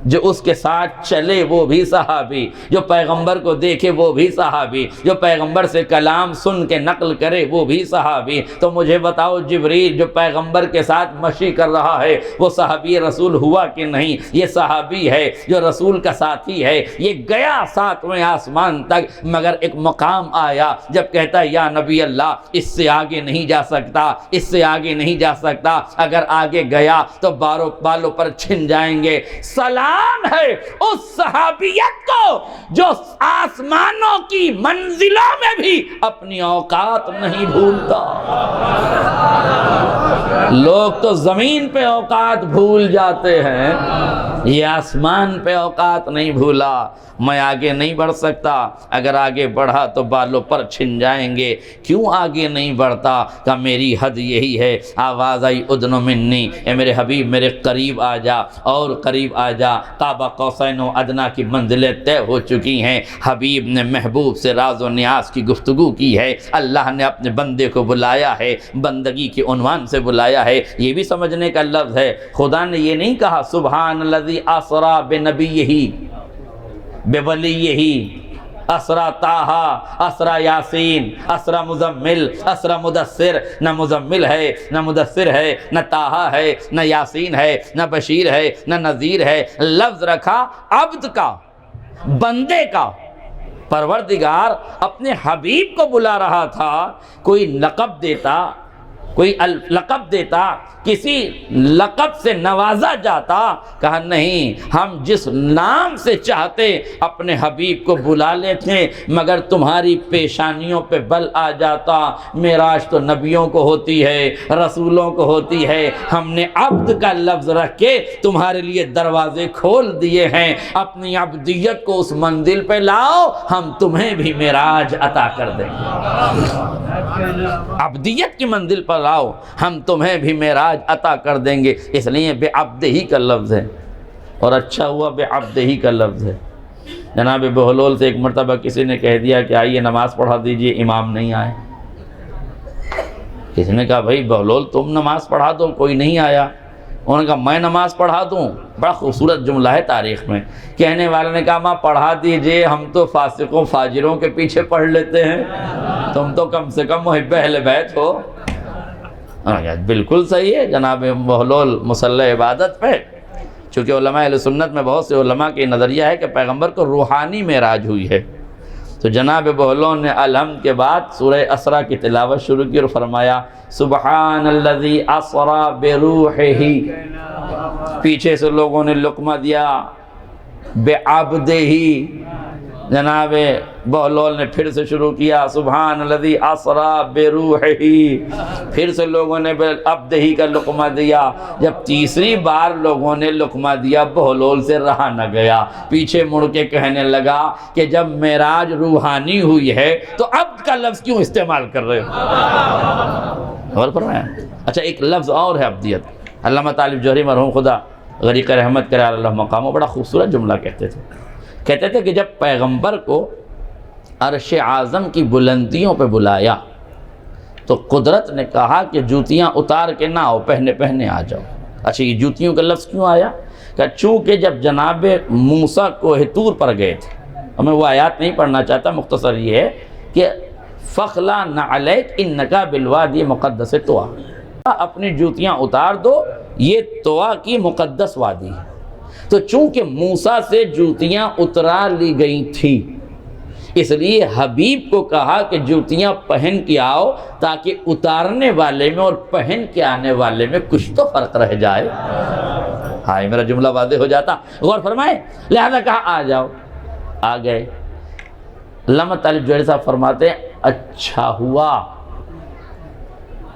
جو اس کے ساتھ چلے وہ بھی صحابی، جو پیغمبر کو دیکھے وہ بھی صحابی، جو پیغمبر سے کلام سن کے نقل کرے وہ بھی صحابی۔ تو مجھے بتاؤ جبریل جو پیغمبر کے ساتھ مشی کر رہا ہے وہ صحابی رسول ہوا کہ نہیں؟ یہ صحابی ہے جو رسول کا ساتھی ہے، یہ گیا 7ویں آسمان تک، مگر ایک مقام آیا جب کہتا ہے یا نبی اللہ اس سے آگے نہیں جا سکتا، اس سے آگے نہیں جا سکتا، اگر آگے گیا تو بالوں پر چھن جائیں گے۔ سلام ہے اس صحابیت کو جو آسمانوں کی منزلوں میں بھی اپنی اوقات نہیں بھولتا۔ لوگ تو زمین پہ اوقات بھول جاتے ہیں، یہ آسمان پہ اوقات نہیں بھولا، میں آگے نہیں بڑھ سکتا، اگر آگے بڑھا تو بالوں پر چھن جائیں گے، کیوں آگے نہیں بڑھتا؟ کہ میری حد یہی ہے۔ آواز آئی ادن منی، اے میرے حبیب میرے قریب آ جا، اور قریب آ جا۔ قاب قوسین و ادنیٰ کی منزلیں طے ہو چکی ہیں۔ حبیب نے محبوب سے راز و نیاز کی گفتگو کی ہے، اللہ نے اپنے بندے کو بلایا ہے، بندگی کے عنوان سے بلایا ہے۔ یہ بھی سمجھنے کا لفظ ہے، خدا نے یہ نہیں کہا سبحان الذی اسری بنبیہ بولیہ، اسرا طٰہٰ، اسرا یاسین، اسرا مزمل، اسرا مدثر۔ نہ مزمل ہے، نہ مدثر ہے، نہ طٰہٰ ہے، نہ یاسین ہے، نہ بشیر ہے، نہ نذیر ہے، لفظ رکھا عبد کا، بندے کا۔ پروردگار اپنے حبیب کو بلا رہا تھا، کوئی لقب دیتا، کوئی لقب دیتا، کسی لقب سے نوازا جاتا، کہا نہیں، ہم جس نام سے چاہتے اپنے حبیب کو بلا لیتے، مگر تمہاری پیشانیوں پہ بل آ جاتا۔ معراج تو نبیوں کو ہوتی ہے، رسولوں کو ہوتی ہے، ہم نے عبد کا لفظ رکھ کے تمہارے لیے دروازے کھول دیے ہیں، اپنی عبدیت کو اس منزل پہ لاؤ، ہم تمہیں بھی معراج عطا کر دیں گے۔ عبدیت کی منزل پر لاؤ، ہم تمہیں بھی معراج عطا کر دیں گے۔ اس لیے بے عبد ہی کا لفظ ہے، اور اچھا ہوا بے عبد ہی کا لفظ ہے۔ جناب بہلول سے ایک مرتبہ کسی نے کہہ دیا کہ آئیے نماز پڑھا دیجئے، امام نہیں آئے۔ کسی نے کہا بھائی بہلول تم نماز پڑھا دو، کوئی نہیں آیا۔ انہوں نے کہا میں نماز پڑھا دوں۔ بڑا خوبصورت جملہ ہے تاریخ میں۔ کہنے والے نے کہا ماں پڑھا دیجئے، ہم تو فاسقوں فاجروں کے پیچھے پڑھ لیتے ہیں، تم تو کم سے کم محب اہل بیت ہو۔ بالکل صحیح ہے جناب بہلول مصلی عبادت پہ، چونکہ علماء اہل سنت میں بہت سے علماء کی نظریہ ہے کہ پیغمبر کو روحانی معراج ہوئی ہے۔ تو جناب بہلول نے الحمد کے بعد سورہ اسریٰ کی تلاوت شروع کی اور فرمایا سبحان الذی اسریٰ بروحہ۔ پیچھے سے لوگوں نے لقمہ دیا بعبدہ۔ جناب بہلول نے پھر سے شروع کیا سبحان الذی اسریٰ بروحہ، پھر سے لوگوں نے عبدہ کا لقمہ دیا۔ جب تیسری بار لوگوں نے لقمہ دیا بہلول سے رہا نہ گیا، پیچھے مڑ کے کہنے لگا کہ جب معراج روحانی ہوئی ہے تو عبد کا لفظ کیوں استعمال کر رہے ہو؟ غور فرمایا۔ اچھا ایک لفظ اور ہے عبدیت۔ علامہ طالب جوہری مرحوم خدا غریق رحمت کرے اللہ مقامہ بڑا خوبصورت جملہ کہتے تھے کہ جب پیغمبر کو عرش اعظم کی بلندیوں پہ بلایا تو قدرت نے کہا کہ جوتیاں اتار کے نہ آؤ، پہنے آ جاؤ۔ اچھا یہ جوتیوں کا لفظ کیوں آیا؟ کہ چونکہ جب جناب موسیٰ کوہ طور پر گئے تھے، میں وہ آیات نہیں پڑھنا چاہتا، مختصر یہ ہے کہ فَخْلَعْ نَعْلَيْكَ إِنَّكَ بِالْوَادِي الْمُقَدَّسِ طُوَىٰ، اپنی جوتیاں اتار دو، یہ طویٰ کی مقدس وادی ہے۔ تو چونکہ موسیٰ سے جوتیاں اترا لی گئی تھی، اس لیے حبیب کو کہا کہ جوتیاں پہن کے آؤ تاکہ اتارنے والے میں اور پہن کے آنے والے میں کچھ تو فرق رہ جائے۔ ہاں میرا جملہ واضح ہو جاتا، غور فرمائے۔ لہذا کہا آ جاؤ، آ گئے۔ علامہ طالب جوہری صاحب فرماتے ہیں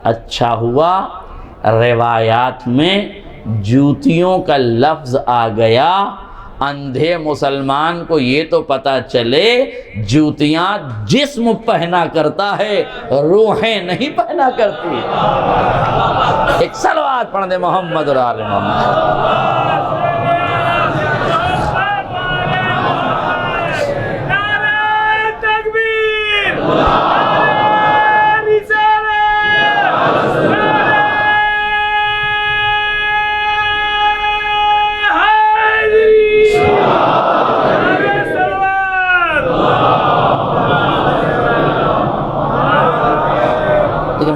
اچھا ہوا روایات میں جوتیوں کا لفظ آ گیا، اندھے مسلمان کو یہ تو پتا چلے جوتیاں جسم پہنا کرتا ہے، روحیں نہیں پہنا کرتی۔ ایک صلوات پڑھ دے محمد اور آل محمد۔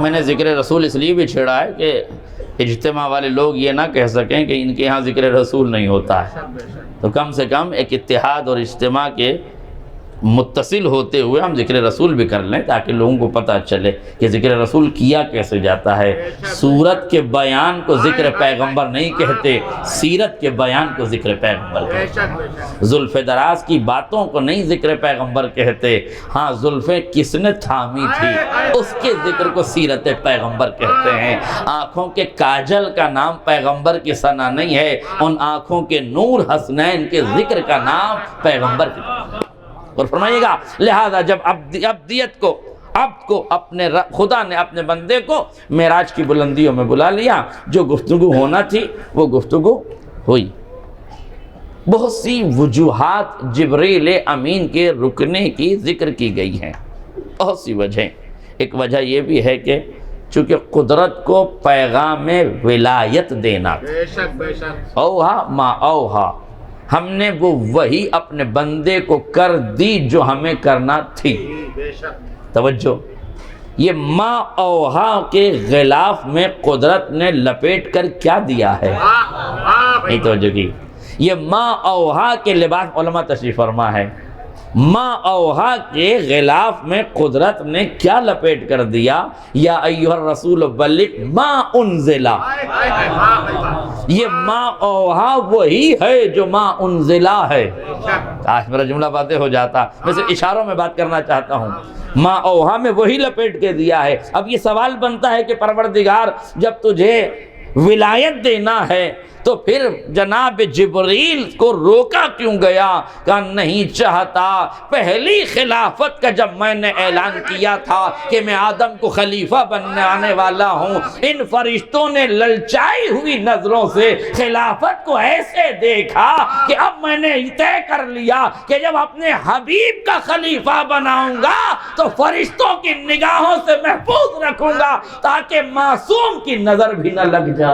میں نے ذکر رسول اس لیے بھی چھیڑا ہے کہ اجتماع والے لوگ یہ نہ کہہ سکیں کہ ان کے ہاں ذکر رسول نہیں ہوتا ہے، تو کم سے کم ایک اتحاد اور اجتماع کے متصل ہوتے ہوئے ہم ذکر رسول بھی کر لیں تاکہ لوگوں کو پتہ چلے کہ ذکر رسول کیا کیسے جاتا ہے۔ سورت کے بیان کو ذکر پیغمبر نہیں کہتے، سیرت کے بیان کو ذکر پیغمبر کہتے ہیں۔ زلف دراز کی باتوں کو نہیں ذکر پیغمبر کہتے، ہاں زلفیں کس نے تھامی تھی اس کے ذکر کو سیرت پیغمبر کہتے ہیں۔ آنکھوں کے کاجل کا نام پیغمبر کی ثنا نہیں ہے، ان آنکھوں کے نور حسنین کے ذکر کا نام پیغمبر کی۔ اور فرمائیے گا لہذا جب عبدیت کو عبد کو اپنے خدا نے اپنے بندے کو معراج کی بلندیوں میں بلا لیا، جو گفتگو ہونا تھی وہ گفتگو ہوئی۔ بہت سی وجوہات جبریل امین کے رکنے کی ذکر کی گئی ہیں، بہت سی وجہیں۔ ایک وجہ یہ بھی ہے کہ چونکہ قدرت کو پیغام ولایت دینا تھا، اوہا ما اوہا، ہم نے وہ وحی اپنے بندے کو کر دی جو ہمیں کرنا تھی۔ توجہ، یہ ما اوہا کے غلاف میں قدرت نے لپیٹ کر کیا دیا ہے؟ نہیں توجہ کی، یہ ما اوہا کے لباس علماء تشریف فرما ہے، ما اوہا کے غلاف میں قدرت نے کیا لپیٹ کر دیا؟ یا ایھا الرسول بلغ ما انزلا، یہ ما اوہا وہی ہے جو ما انزلا ہے۔ آج میرا جملہ باتیں ہو جاتا، میں صرف اشاروں میں بات کرنا چاہتا ہوں۔ ما اوہا میں وہی لپیٹ کے دیا ہے۔ اب یہ سوال بنتا ہے کہ پروردگار جب تجھے ولایت دینا ہے تو پھر جناب جبریل کو روکا کیوں گیا؟ کہ نہیں چاہتا پہلی خلافت کا جب میں نے اعلان کیا تھا کہ میں آدم کو خلیفہ بننے آنے والا ہوں، ان فرشتوں نے للچائی ہوئی نظروں سے خلافت کو ایسے دیکھا کہ اب میں نے طے کر لیا کہ جب اپنے حبیب کا خلیفہ بناؤں گا تو فرشتوں کی نگاہوں سے محفوظ رکھوں گا تاکہ معصوم کی نظر بھی نہ لگ جائے۔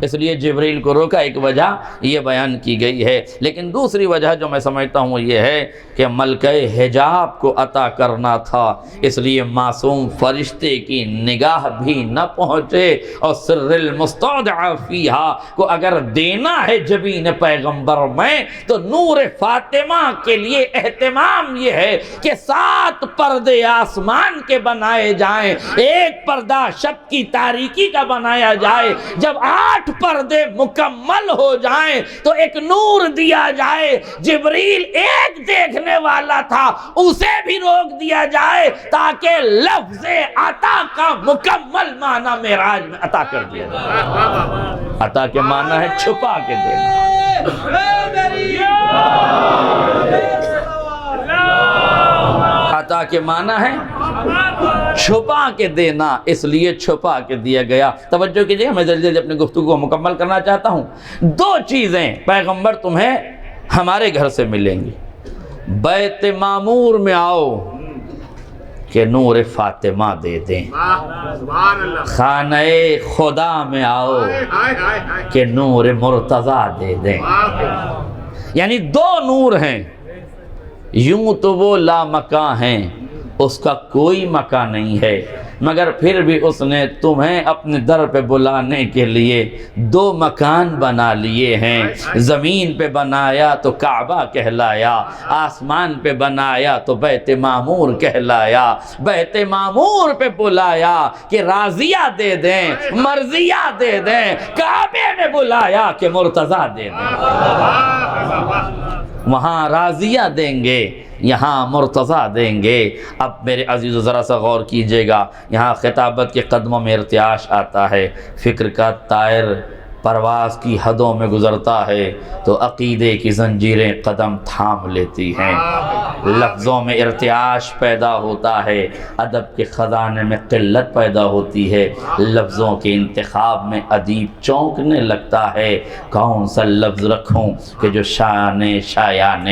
اس لیے جبریل کو روکا، ایک وجہ یہ بیان کی گئی ہے۔ لیکن دوسری وجہ جو میں سمجھتا ہوں یہ ہے کہ ملکہ حجاب کو عطا کرنا تھا، اس لیے معصوم فرشتے کی نگاہ بھی نہ پہنچے، اور سر المستودع فیہا کو اگر دینا ہے جبین پیغمبر میں تو نور فاطمہ کے لیے اہتمام یہ ہے کہ 7 پردے آسمان کے بنائے جائیں، ایک پردہ شب کی تاریکی کا بنایا جائے، جب 8 پردے مکمل ہو جائیں تو ایک نور دیا جائے۔ جبریل ایک دیکھنے والا تھا، اسے بھی روک دیا جائے تاکہ لفظ عطا کا مکمل معنی معراج میں عطا کر دیا جائے۔ عطا کے معنی ہے چھپا کے دینا، عطا کے معنی ہے چھپا کے دینا، اس لیے چھپا کے دیا گیا۔ توجہ کیجئے، میں جلدی اپنی گفتگو کو مکمل کرنا چاہتا ہوں۔ 2 چیزیں پیغمبر تمہیں ہمارے گھر سے ملیں گی، بیت معمور میں آؤ کہ نور فاطمہ دے دیں، خانہ خدا میں آؤ کہ نور مرتضیٰ دے دیں۔ یعنی 2 نور ہیں، یوں تو وہ لامکاں ہیں، اس کا کوئی مکان نہیں ہے، مگر پھر بھی اس نے تمہیں اپنے در پہ بلانے کے لیے 2 مکان بنا لیے ہیں۔ زمین پہ بنایا تو کعبہ کہلایا، آسمان پہ بنایا تو بیت معمور کہلایا۔ بیت معمور پہ بلایا کہ راضیہ دے دیں، مرضیہ دے دیں، کعبے میں بلایا کہ مرتضیٰ دے دیں۔ وہاں راضیہ دیں گے، یہاں مرتضیٰ دیں گے۔ اب میرے عزیزو ذرا سا غور کیجئے گا، یہاں خطابت کے قدموں میں ارتعاش آتا ہے، فکر کا طائر پرواز کی حدوں میں گزرتا ہے تو عقیدے کی زنجیریں قدم تھام لیتی ہیں، لفظوں میں ارتعاش پیدا ہوتا ہے، ادب کے خزانے میں قلت پیدا ہوتی ہے، لفظوں کے انتخاب میں ادیب چونکنے لگتا ہے، کون سا لفظ رکھوں کہ جو شایان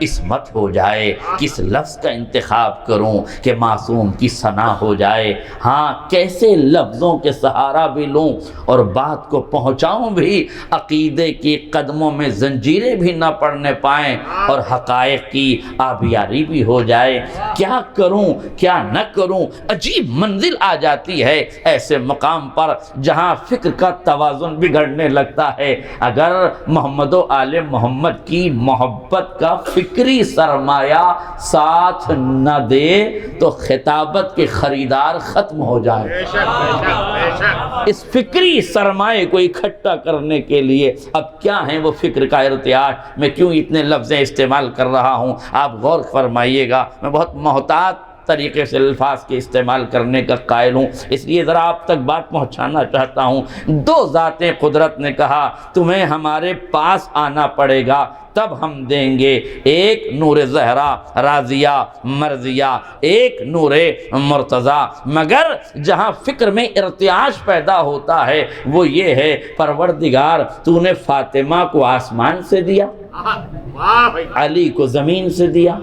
عصمت ہو جائے، کس لفظ کا انتخاب کروں کہ معصوم کی ثنا ہو جائے، ہاں کیسے لفظوں کے سہارا بھی لوں اور بات کو پہنچاؤں بھی، عقیدے کی قدموں میں زنجیریں بھی نہ پڑنے پائیں اور حقائق کی آبیاری کامیابی بھی ہو جائے، کیا کروں کیا نہ کروں، عجیب منزل آ جاتی ہے ایسے مقام پر جہاں فکر کا توازن بگڑنے لگتا ہے۔ اگر محمد و آل محمد کی محبت کا فکری سرمایہ ساتھ نہ دے تو خطابت کے خریدار ختم ہو جائے۔ اس فکری سرمایے کو اکٹھا کرنے کے لیے اب کیا ہیں وہ فکر کا ارتیاش، میں کیوں اتنے لفظیں استعمال کر رہا ہوں، آپ غور فرمائیے گا۔ میں بہت محتاط طریقے سے الفاظ کے استعمال کرنے کا قائل ہوں، اس لیے ذرا آپ تک بات پہنچانا چاہتا ہوں۔ دو ذاتیں قدرت نے کہا تمہیں ہمارے پاس آنا پڑے گا تب ہم دیں گے، ایک نور زہرا راضیہ مرضیہ، ایک نور مرتضی، مگر جہاں فکر میں ارتعاش پیدا ہوتا ہے وہ یہ ہے پروردگار تو نے فاطمہ کو آسمان سے دیا، علی کو زمین سے دیا،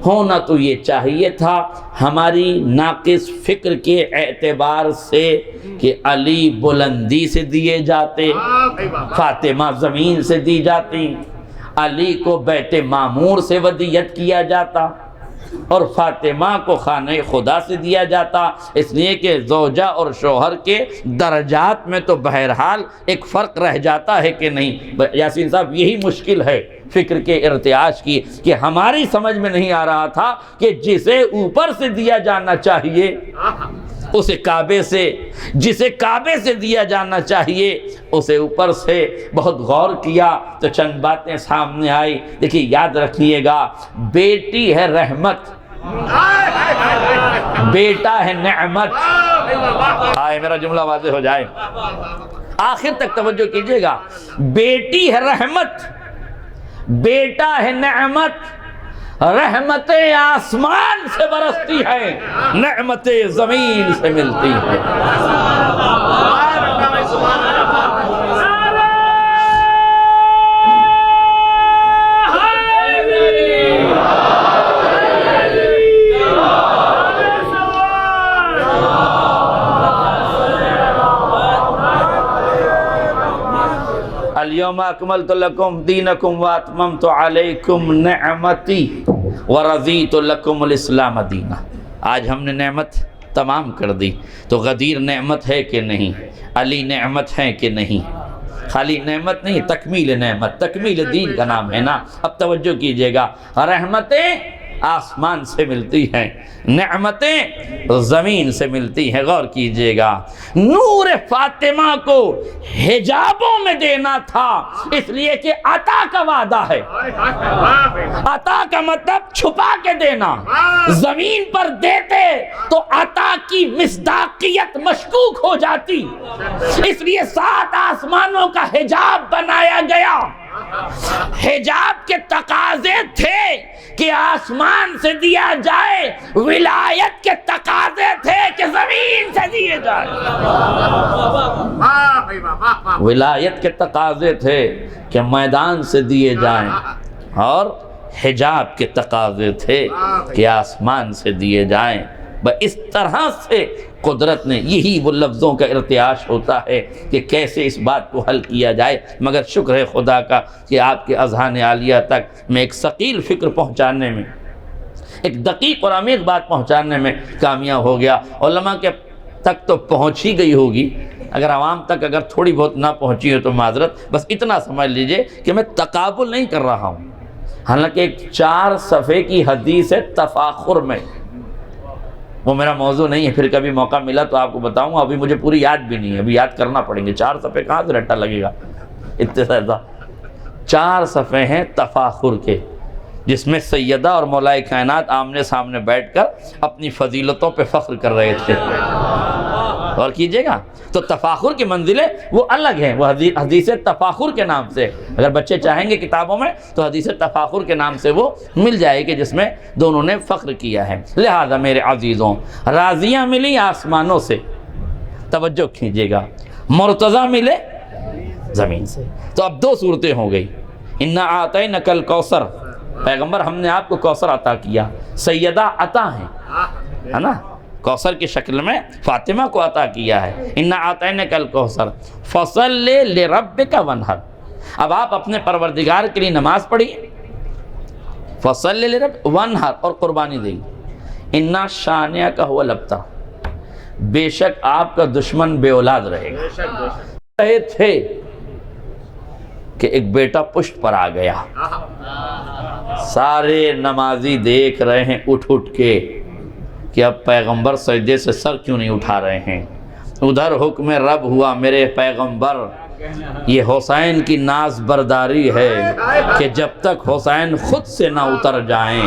ہونا تو یہ چاہیے تھا ہماری ناقص فکر کے اعتبار سے کہ علی بلندی سے دیے جاتے، فاطمہ زمین سے دی جاتی، علی کو بیت معمور سے ودیت کیا جاتا اور فاطمہ کو خانہ خدا سے دیا جاتا، اس لیے کہ زوجہ اور شوہر کے درجات میں تو بہرحال ایک فرق رہ جاتا ہے کہ نہیں۔ یاسین صاحب یہی مشکل ہے فکر کے ارتعاش کی کہ ہماری سمجھ میں نہیں آ رہا تھا کہ جسے اوپر سے دیا جانا چاہیے اسے کعبے سے، جسے کعبے سے دیا جانا چاہیے اسے اوپر سے، بہت غور کیا تو چند باتیں سامنے آئی۔ دیکھیے یاد رکھیے گا، بیٹی ہے رحمت، بیٹا ہے نعمت۔ آئے میرا جملہ واضح ہو جائے، آخر تک توجہ کیجئے گا۔ بیٹی ہے رحمت، بیٹا ہے نعمت، رحمتیں آسمان سے برستی ہیں، نعمتیں زمین سے ملتی ہیں۔ الیوم اکملت لکم دینکم واتممت علیکم نعمتی ورضیت لکم الاسلام دینا۔ آج ہم نے نعمت تمام کر دی، تو غدیر نعمت ہے کہ نہیں، علی نعمت ہے کہ نہیں، خالی نعمت نہیں، تکمیل نعمت، تکمیل دین کا نام ہے نا۔ اب توجہ کیجئے گا، رحمتیں آسمان سے ملتی ہیں، نعمتیں زمین سے ملتی ہیں۔ غور کیجئے گا، نور فاطمہ کو حجابوں میں دینا تھا، اس لیے کہ عطا کا وعدہ ہے، عطا کا مطلب چھپا کے دینا، زمین پر دیتے تو عطا کی مصداقیت مشکوک ہو جاتی، اس لیے 7 آسمانوں کا حجاب بنایا گیا۔ حجاب کے تقاضے تھے کہ آسمان سے دیا جائے، ولایت کے تقاضے تھے کہ زمین سے دیے جائے، ولایت کے تقاضے تھے کہ میدان سے دیے جائیں، اور حجاب کے تقاضے تھے کہ آسمان سے دیے جائیں۔ اس طرح سے قدرت نے، یہی وہ لفظوں کا ارتعاش ہوتا ہے کہ کیسے اس بات کو حل کیا جائے، مگر شکر ہے خدا کا کہ آپ کے اذہان عالیہ تک میں ایک ثقیل فکر پہنچانے میں، ایک دقیق اور عمیق بات پہنچانے میں کامیاب ہو گیا۔ علماء کے تک تو پہنچ ہی گئی ہوگی، اگر عوام تک اگر تھوڑی بہت نہ پہنچی ہو تو معذرت، بس اتنا سمجھ لیجئے کہ میں تقابل نہیں کر رہا ہوں، حالانکہ ایک 4 صفحے کی حدیث ہے تفاخر میں، وہ میرا موضوع نہیں ہے، پھر کبھی موقع ملا تو آپ کو بتاؤں گا، ابھی مجھے پوری یاد بھی نہیں ہے، ابھی یاد کرنا پڑیں گے، 4 صفحے کہاں سے رٹا لگے گا اتنے زیادہ۔ 4 صفحے ہیں تفاخر کے، جس میں سیدہ اور مولا کائنات آمنے سامنے بیٹھ کر اپنی فضیلتوں پہ فخر کر رہے تھے۔ اور کیجئے گا تو تفاخر کی منزلیں وہ الگ ہیں، وہ حدیث تفاخر کے نام سے، اگر بچے چاہیں گے کتابوں میں تو حدیث تفاخر کے نام سے وہ مل جائے گی، جس میں دونوں نے فخر کیا ہے۔ لہذا میرے عزیزوں، راضیاں ملی آسمانوں سے، توجہ کیجئے گا، مرتضی ملے زمین سے، تو اب 2 صورتیں ہو گئی۔ انا اعطینک الکوثر، پیغمبر ہم نے آپ کو کوثر عطا کیا، سیدہ عطا ہے نا، کوثر کی شکل میں فاطمہ کو عطا کیا ہے۔ انا اعطینک الکوثر فصلی لربک وانحر، اب آپ اپنے پروردگار کے لیے نماز پڑھیے، فصل لرب ونہر، اور قربانی دے گی. انا شانیہ کا ہوا الابتر، بے شک آپ کا دشمن بے اولاد رہے گا. کہے تھے کہ ایک بیٹا پشت پر آ گیا، سارے نمازی دیکھ رہے ہیں اٹھ اٹھ کے کہ اب پیغمبر سجدے سے سر کیوں نہیں اٹھا رہے ہیں. ادھر حکم رب ہوا میرے پیغمبر، یہ حسین کی ناز برداری ہے کہ جب تک حسین خود سے نہ اتر جائیں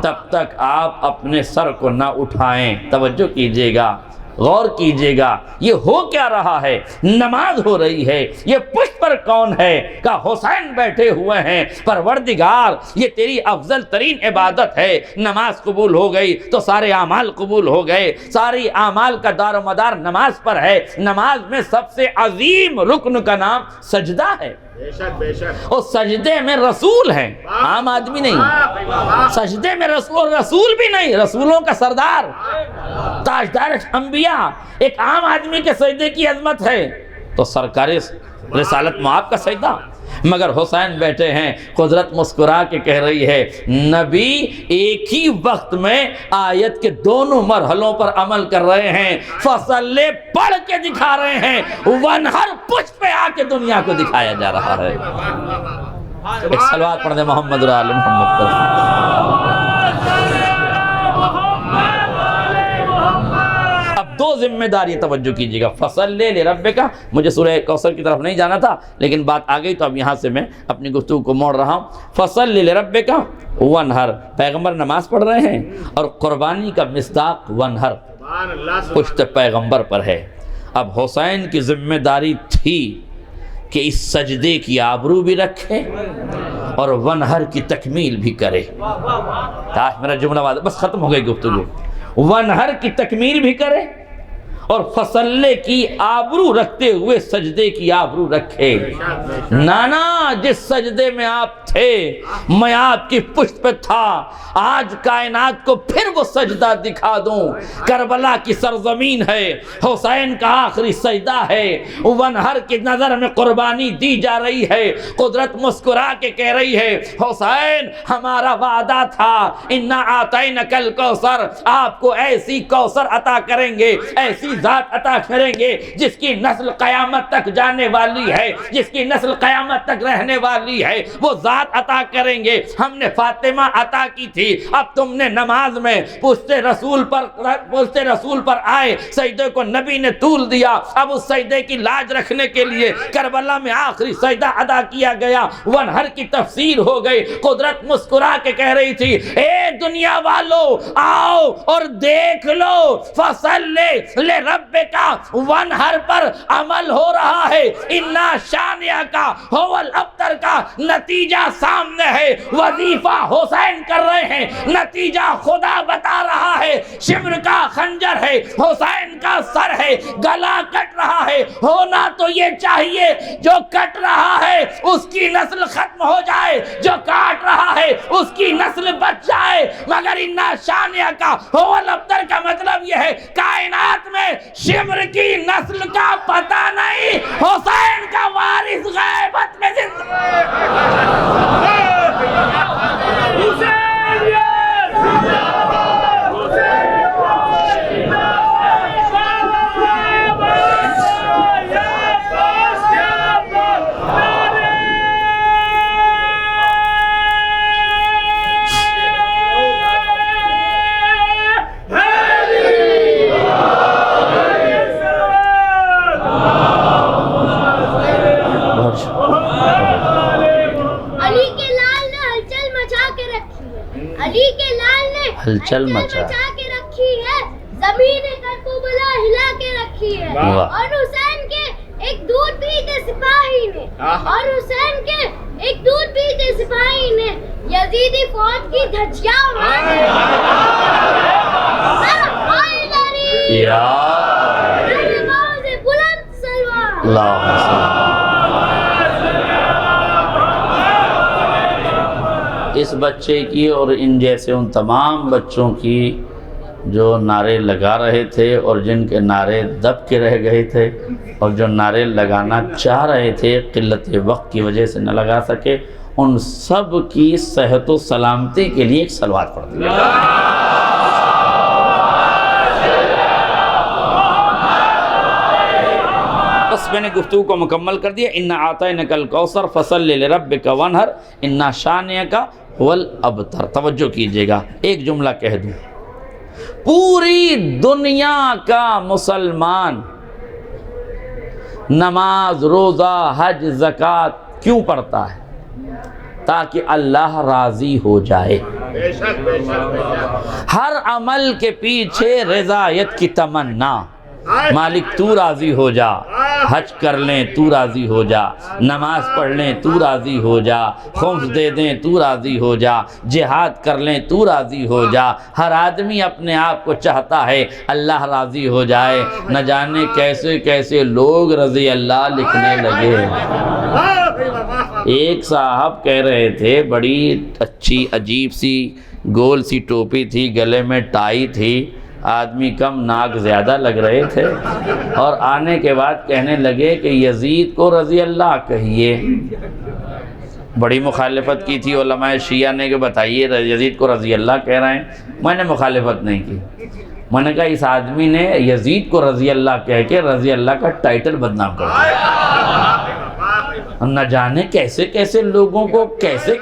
تب تک آپ اپنے سر کو نہ اٹھائیں. توجہ کیجئے گا، غور کیجئے گا، یہ ہو کیا رہا ہے؟ نماز ہو رہی ہے. یہ پشت پر کون ہے؟ کہ حسین بیٹھے ہوئے ہیں. پروردگار یہ تیری افضل ترین عبادت ہے. نماز قبول ہو گئی تو سارے اعمال قبول ہو گئے. ساری اعمال کا دار و مدار نماز پر ہے. نماز میں سب سے عظیم رکن کا نام سجدہ ہے. اور سجدے میں رسول ہیں، عام آدمی نہیں. سجدے میں رسول بھی نہیں، رسولوں کا سردار، تاجدار انبیاء. ایک عام آدمی کے سجدے کی عظمت ہے تو سرکار رسالت مآب کا سجدہ. مگر حسین بیٹھے ہیں، قدرت مسکرا کے کہہ رہی ہے نبی ایک ہی وقت میں آیت کے دونوں مرحلوں پر عمل کر رہے ہیں. فصلے پڑھ کے دکھا رہے ہیں، ونہر پشت پہ آ کے دنیا کو دکھایا جا رہا ہے. ایک صلوات پڑھ دیں محمد اور آل محمد پر. دو ذمہ داری توجہ کیجیے گا. فصل لے رب کا، مجھے سورہ کوثر کی طرف نہیں جانا تھا لیکن بات آ گئی تو اب یہاں سے میں اپنی گفتگو کو موڑ رہا ہوں. فصل لے رب کا ونہر، پیغمبر نماز پڑھ رہے ہیں اور قربانی کا مصداق ونہر پشت پیغمبر پر ہے. اب حسین کی ذمہ داری تھی کہ اس سجدے کی آبرو بھی رکھے اور ونہر کی تکمیل بھی کرے. کاش میرا جملہ بس ختم ہو گئی گفتگو. ونہر کی تکمیل بھی کرے اور فصلے کی آبرو رکھتے ہوئے سجدے کی آبرو رکھے. نانا جس سجدے میں آپ تھے میں آپ کی پشت پہ تھا، آج کائنات کو پھر وہ سجدہ دکھا دوں. کربلا کی سرزمین ہے، حسین کا آخری سجدہ ہے، ونہر کی نظر میں قربانی دی جا رہی ہے. قدرت مسکرا کے کہہ رہی ہے حسین ہمارا وعدہ تھا انا اعطینک الکوثر، آپ کو ایسی کوثر عطا کریں گے، ایسی ذات عطا کریں گے جس کی نسل قیامت تک جانے والی ہے، جس کی نسل قیامت تک رہنے والی ہے. وہ ذات عطا کریں گے. ہم نے فاطمہ عطا کی تھی، اب تم نے نماز میں پشت رسول پر آئے، سجدے کو نبی نے طول دیا. اب اس سجدے کی لاج رکھنے کے لیے کربلا میں آخری سجدہ ادا کیا گیا. ونہر کی تفسیر ہو گئی. قدرت مسکرا کے کہہ رہی تھی اے دنیا والو آؤ اور دیکھ لو، فصل لے رب کا ونہر پر عمل ہو رہا ہے. انا شانیہ کا هو الابتر کا نتیجہ سامنے ہے. وظیفہ حسین کر رہے ہیں، نتیجہ خدا بتا رہا ہے. شمر کا خنجر ہے، حسین کا سر ہے، گلا کٹ رہا ہے. ہونا تو یہ چاہیے جو کٹ رہا ہے اس کی نسل ختم ہو جائے، جو کاٹ رہا ہے اس کی نسل بچ جائے. مگر انا شانیہ کا هو الابتر کا مطلب یہ ہے کائنات میں شمر کی نسل کا پتہ نہیں، حسین کا وارث غیبت میں زندہ. ہلچل مچا کے رکھی ہے، زمین کربلا ہلا کے رکھی ہے. اور حسین کے ایک دودھ پیتے سپاہی نے، اور حسین کے ایک دودھ پیتے سپاہی نے یزیدی فوج کی دھجیاں اڑائی. بلند سلوار. اس بچے کی اور ان جیسے ان تمام بچوں کی جو نعرے لگا رہے تھے اور جن کے نعرے دب کے رہ گئے تھے اور جو نعرے لگانا چاہ رہے تھے قلت وقت کی وجہ سے نہ لگا سکے، ان سب کی صحت و سلامتی کے لیے ایک صلوات پڑھ دیں۔ بس میں نے گفتگو کو مکمل کر دیا۔ اِنَّا أَعْطَيْنَكَ الْكَوْثَرَ فَصَلِّ لِرَبِّكَ وَانْحَرْ إِنَّ شَانِئَكَ هُوَ الْأَبْتَرُ۔ توجہ کیجئے گا، ایک جملہ کہہ دوں، پوری دنیا کا مسلمان نماز، روزہ، حج، زکوٰۃ کیوں پڑھتا ہے؟ تاکہ اللہ راضی ہو جائے۔ ہر عمل کے پیچھے رضایت کی تمنا، مالک تو راضی ہو جا، حج کر لیں تو راضی ہو جا، نماز پڑھ لیں تو راضی ہو جا، خمس دے دیں تو راضی ہو جا، جہاد کر لیں تو راضی ہو جا۔ ہر آدمی اپنے آپ کو چاہتا ہے اللہ راضی ہو جائے۔ نہ جانے کیسے کیسے لوگ رضی اللہ لکھنے لگے۔ ایک صاحب کہہ رہے تھے، بڑی اچھی عجیب سی گول سی ٹوپی تھی، گلے میں ٹائی تھی، آدمی کم ناک زیادہ لگ رہے تھے، اور آنے کے بعد کہنے لگے کہ یزید کو رضی اللہ کہیے۔ بڑی مخالفت کی تھی علماء شیعہ نے کہ بتائیے یزید کو رضی اللہ کہہ رہے ہیں۔ میں نے مخالفت نہیں کی، میں نے کہا اس آدمی نے یزید کو رضی اللہ کہہ کے رضی اللہ کا ٹائٹل بدنام کر دیا۔ نہ جانے کیسے کیسے لوگوں کو کیسے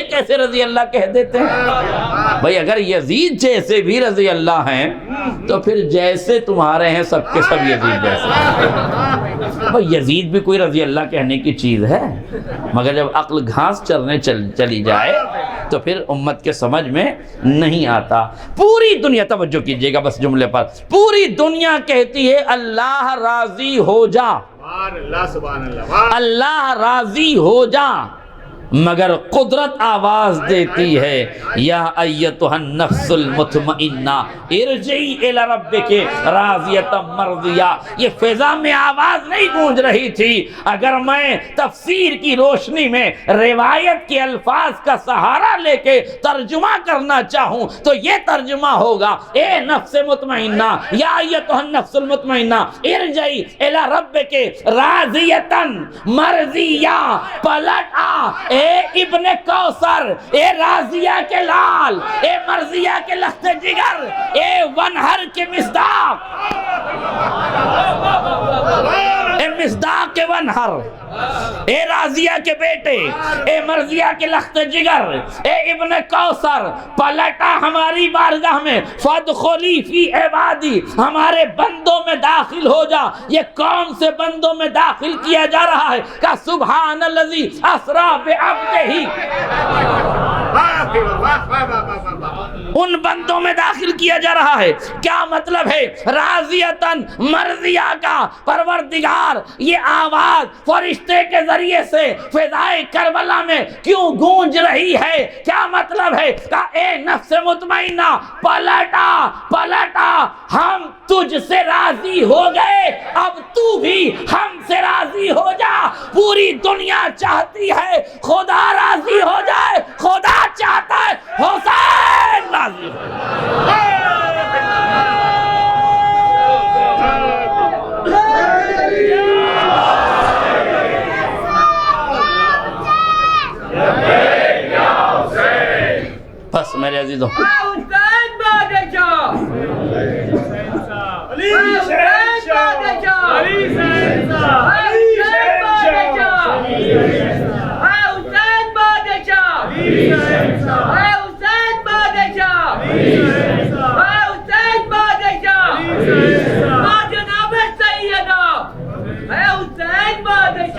کیسے رضی اللہ کہہ دیتے ہیں۔ بھئی اگر یزید جیسے بھی رضی اللہ ہیں تو پھر جیسے تمہارے ہیں سب کے سب یزید جیسے۔ بھئی یزید بھی کوئی رضی اللہ کہنے کی چیز ہے، مگر جب عقل گھاس چرنے چلی جائے تو پھر امت کے سمجھ میں نہیں آتا۔ پوری دنیا، توجہ کیجئے گا بس جملے پر، پوری دنیا کہتی ہے اللہ راضی ہو جا، اللہ راضی ہو جا، مگر قدرت آواز دیتی ہے یا ایتھا النفس المطمئنہ ارجعی الی ربک راضیۃ مرضیہ۔ یہ فضا میں آواز نہیں گونج رہی تھی۔ اگر میں تفسیر کی روشنی میں روایت کے الفاظ کا سہارا لے کے ترجمہ کرنا چاہوں تو یہ ترجمہ ہوگا، اے نفس مطمئنہ، یا ایتھا النفس المطمئنہ ارجعی الی ربک راضیۃ مرضیہ، پلٹ آ اے ابن کوثر، اے راضیہ کے لال، اے مرضیہ کے لخت جگر، اے ونہر کے مصداق، اے مصداق کے ونہر، اے راضیہ کے بیٹے، اے مرضیہ کے لخت جگر، اے ابن کوثر، پلٹا ہماری بارگاہ میں، فادخلی فی عبادی، ہمارے بندوں میں داخل ہو جا۔ یہ کون سے بندوں میں داخل کیا جا رہا ہے؟ کہ سبحان الذی اسری بعبدہ، ان بندوں میں داخل کیا جا رہا ہے۔ کیا مطلب ہے؟ راضیتاً مرضیہ کا پروردگار، یہ آواز فرشتے کے ذریعے سے فضائے کربلا میں کیوں گونج رہی ہے؟ کیا مطلب ہے؟ کہ اے نفس مطمئنہ، پلٹا پلٹا، ہم تجھ سے راضی ہو گئے، اب تو بھی ہم سے راضی ہو جا۔ پوری دنیا چاہتی ہے خدا راضی ہو جائے، خدا چاہتا ہے حسین راضی ہو جائے۔ بس میرے عزیزوں،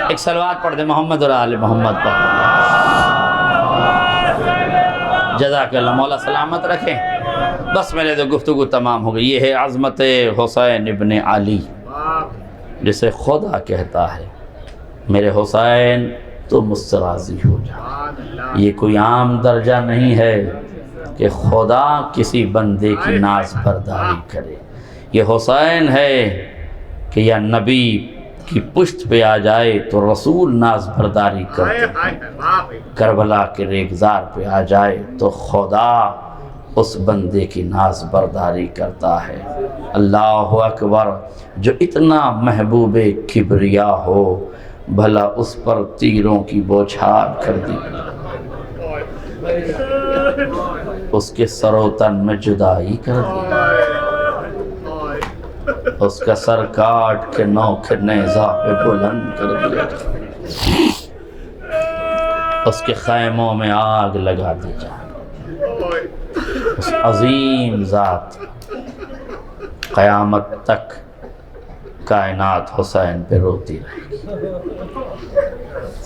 ایک صلوات پڑھ دیں محمد اور آل محمد پر۔ جزاک اللہ، مولا سلامت رکھیں۔ بس میرے تو گفتگو تمام ہو گئی۔ یہ ہے عظمت حسین ابن علی، جسے خدا کہتا ہے میرے حسین تو مجھ سے راضی ہو جا۔ یہ کوئی عام درجہ نہیں ہے کہ خدا کسی بندے کی ناز برداری کرے۔ یہ حسین ہے کہ یا نبی کی پشت پہ آ جائے تو رسول ناز برداری کرتے، کربلا کے ریگزار پہ آ جائے تو خدا اس بندے کی ناز برداری کرتا ہے۔ اللہ اکبر، جو اتنا محبوب کبریا ہو، بھلا اس پر تیروں کی بوچھار کر دی، اس کے سر و تن میں جدائی کر دی، اس کا سر کاٹ کے نوک نیزہ پہ بلند کر دیا، اس کے خیموں میں آگ لگا دی جائے۔ اس عظیم ذات قیامت تک کائنات حسین پہ روتی رہے گی۔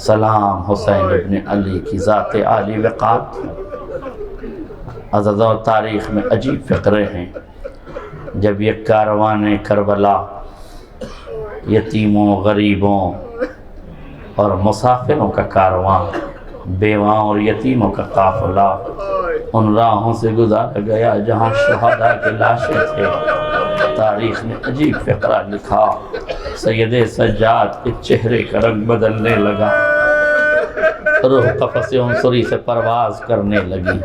سلام حسین ابن علی کی ذات عالی وقار۔ عزیزوں، تاریخ میں عجیب فقرے ہیں۔ جب یہ کاروان کربلا یتیموں، غریبوں اور مسافروں کا کاروان، بیواؤں اور یتیموں کا قافلہ ان راہوں سے گزارا گیا جہاں شہداء کے لاشیں تھے، تاریخ نے عجیب فقرہ لکھا، سید سجاد کے چہرے کا رنگ بدلنے لگا، روح قفس عنصری سے پرواز کرنے لگی۔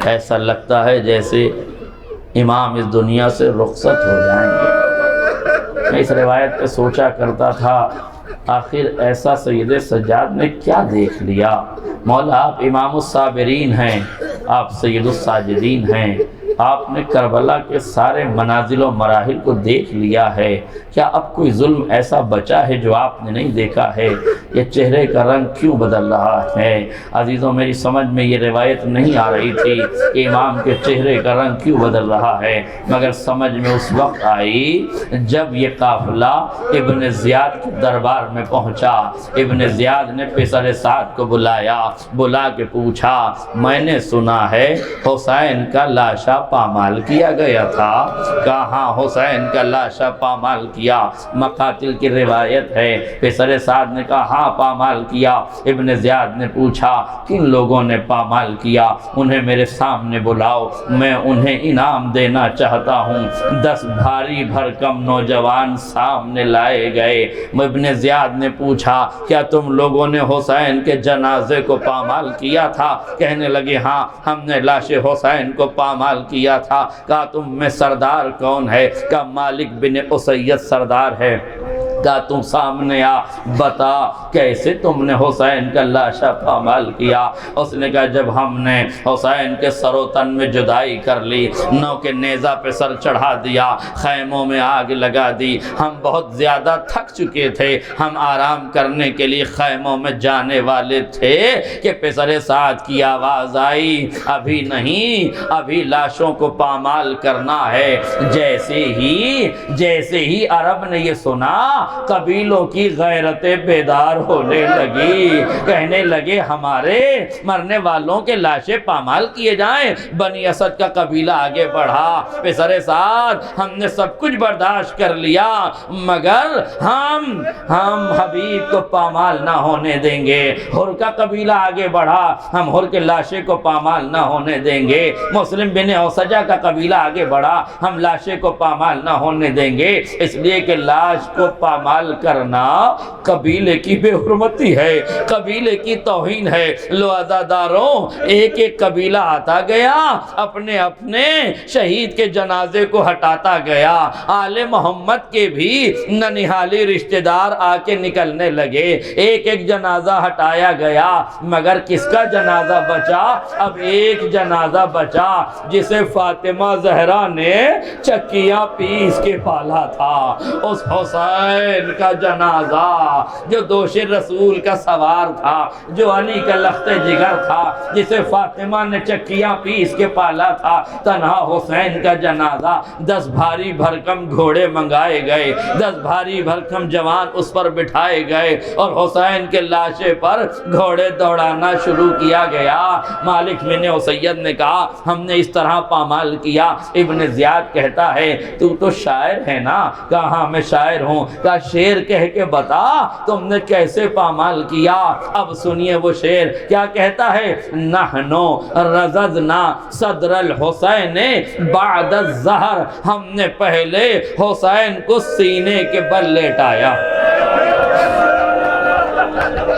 ایسا لگتا ہے جیسے امام اس دنیا سے رخصت ہو جائیں گے۔ میں اس روایت پہ سوچا کرتا تھا، آخر ایسا سید سجاد نے کیا دیکھ لیا؟ مولا، آپ امام الصابرین ہیں، آپ سید الساجدین ہیں، آپ نے کربلا کے سارے منازل و مراحل کو دیکھ لیا ہے، کیا اب کوئی ظلم ایسا بچا ہے جو آپ نے نہیں دیکھا ہے؟ یہ چہرے کا رنگ کیوں بدل رہا ہے؟ عزیزوں، میری سمجھ میں یہ روایت نہیں آ رہی تھی کہ امام کے چہرے کا رنگ کیوں بدل رہا ہے، مگر سمجھ میں اس وقت آئی جب یہ قافلہ ابن زیاد کے دربار میں پہنچا۔ ابن زیاد نے پسر سعد کو بلایا، بلا کے پوچھا، میں نے سنا ہے حسین کا لاشا پامال کیا گیا تھا۔ کہاں حسین کا لاشا پامال کیا؟ مقاتل کی روایت ہے۔ پسر سعد نے کہا ہاں پامال کیا۔ ابن زیاد نے پوچھا کن لوگوں نے پامال کیا؟ انہیں میرے سامنے بلاؤ، میں انہیں انعام دینا چاہتا ہوں۔ 10 بھاری بھرکم نوجوان سامنے لائے گئے۔ ابن زیاد نے پوچھا کیا تم لوگوں نے حسین کے جنازے کو پامال کیا تھا؟ کہنے لگے ہاں، ہم نے لاش حسین کو پامال کیا تھا۔ کہا تم میں سردار کون ہے؟ کہا مالک بن اسید سردار ہے۔ کہا تم سامنے آ، بتا کیسے تم نے حسین کا لاشا پامال کیا؟ اس نے کہا جب ہم نے حسین کے سر و تن میں جدائی کر لی، نو کے نیزہ پہ سر چڑھا دیا، خیموں میں آگ لگا دی، ہم بہت زیادہ تھک چکے تھے، ہم آرام کرنے کے لیے خیموں میں جانے والے تھے کہ پسر سعد کی آواز آئی ابھی نہیں، ابھی لاشوں کو پامال کرنا ہے۔ جیسے ہی عرب نے یہ سنا، قبیلوں کی غیرتیں بیدار ہونے لگی، کہنے لگے ہمارے مرنے والوں کے لاشیں پامال کیے جائیں۔ بنی اسد کا قبیلہ آگے بڑھا، پسر سعد ہم نے سب کچھ برداشت کر لیا، مگر ہم حبیب کو پامال نہ ہونے دیں گے۔ ہر کا قبیلہ آگے بڑھا، ہم ہر کے لاشیں کو پامال نہ ہونے دیں گے۔ مسلم بن اوسجہ کا قبیلہ آگے بڑھا، ہم لاشیں کو پامال نہ ہونے دیں گے، اس لیے کہ لاش کو پامال کرنا قبیلے کی بے حرمتی ہے، قبیلے کی توہین ہے۔ لو عزاداروں، ایک ایک قبیلہ آتا گیا، اپنے اپنے شہید کے جنازے کو ہٹاتا گیا۔ آل محمد کے بھی ننہالی رشتہ دار آ کے نکلنے لگے، ایک ایک جنازہ ہٹایا گیا، مگر کس کا جنازہ بچا؟ اب ایک جنازہ بچا جسے فاطمہ زہرا نے چکیاں پیس کے پالا تھا، اس حسین کا جنازہ جو دوش رسول کا سوار تھا، جو علی کا لخت جگر تھا، جسے فاطمہ نے چکیاں پیس کے پالا تھا، تنہا حسین کا جنازہ 10 بھاری بھرکم گھوڑے منگائے گئے، 10 بھاری بھرکم جوان اس پر بٹھائے گئے اور حسین کے لاشے پر گھوڑے دوڑانا شروع کیا گیا۔ مالک بن اسید نے کہا ہم نے اس طرح پامال کیا۔ ابن زیاد کہتا ہے تو شاعر ہے نا؟ کہا ہاں میں شاعر ہوں۔ کہا شعر کہہ کے بتا تم نے کیسے پامال کیا؟ اب سنیے وہ شعر کیا کہتا ہے، نحنو رززنا صدر الحسین بعد الزہر، ہم نے پہلے حسین کو سینے کے بل لیٹایا۔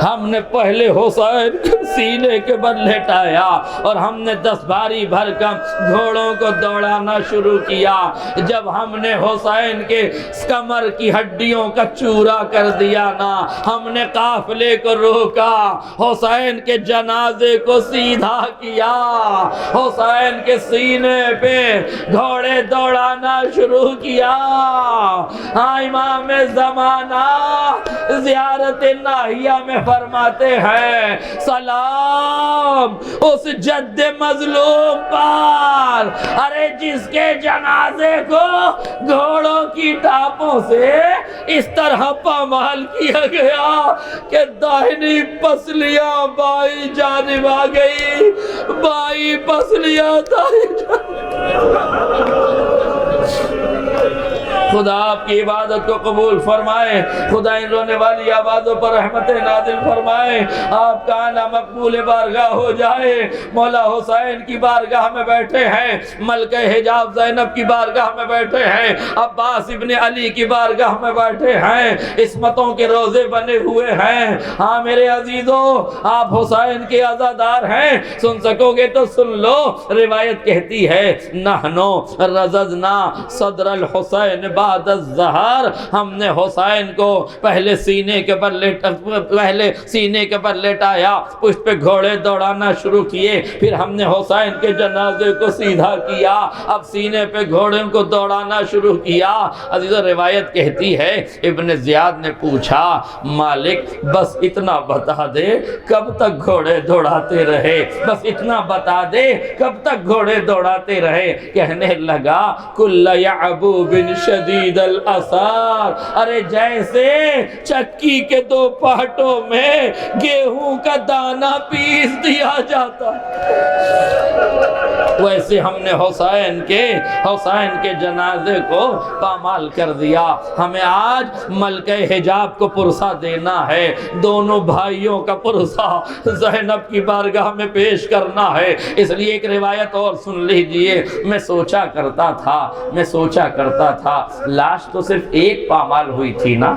ہم نے پہلے حسین کو سینے کے بل لٹایا اور ہم نے 10 باری بھرکم گھوڑوں کو دوڑانا شروع کیا. جب ہم نے حسین کے کمر کی ہڈیوں کا چورا کر دیا نا, ہم نے قافلے کو روکا, حسین کے جنازے کو سیدھا کیا, حسین کے سینے پہ گھوڑے دوڑانا شروع کیا. ہاں امام زمانہ زیارت ناہیہ میں فرماتے ہیں سلام اس جد مظلوم پر, ارے جس کے جنازے کو گھوڑوں کی ٹاپوں سے اس طرح پامال کیا گیا کہ داہنی پسلیاں بائیں جانب آ گئی, بائیں پسلیاں دائیں جانب. خدا آپ کی عبادت کو قبول فرمائے, خدا ان رونے والی آوازوں پر رحمت نازل فرمائے, آپ کا آنا مقبول بارگاہ ہو جائے. مولا حسین کی بارگاہ میں بیٹھے ہیں, ملکہ حجاب زینب کی بارگاہ میں بیٹھے ہیں, عباس ابن علی کی بارگاہ میں بیٹھے ہیں, عصمتوں کے روزے بنے ہوئے ہیں. ہاں میرے عزیزوں, آپ حسین کے عزادار ہیں, سن سکو گے تو سن لو. روایت کہتی ہے نحنو رززنا صدر الحسین بعد الظہر, ہم نے حسین کو پہلے سینے کے پر لٹایا, پشت پہ گھوڑے دوڑانا شروع کیے, پھر ہم نے حسین کے جنازے کو سیدھا کیا, اب سینے پہ گھوڑوں کو دوڑانا شروع کیا. عزیزو رروایت کہتی ہے ابن زیاد نے پوچھا مالک بس اتنا بتا دے کب تک گھوڑے دوڑاتے رہے, بس اتنا بتا دے کب تک گھوڑے دوڑاتے رہے. کہنے لگا کل یعبوب شدید الاثار, ارے جیسے چکی کے 2 پاٹوں میں گیہوں کا دانہ پیس دیا جاتا, ویسے ہم نے حسین کے جنازے کو پامال کر دیا. ہمیں آج ملکہ حجاب کو پرسہ دینا ہے, دونوں بھائیوں کا پرسہ زینب کی بارگاہ میں پیش کرنا ہے. اس لیے ایک روایت اور سن لیجئے. میں سوچا کرتا تھا لاش تو صرف ایک پامال ہوئی تھی نا,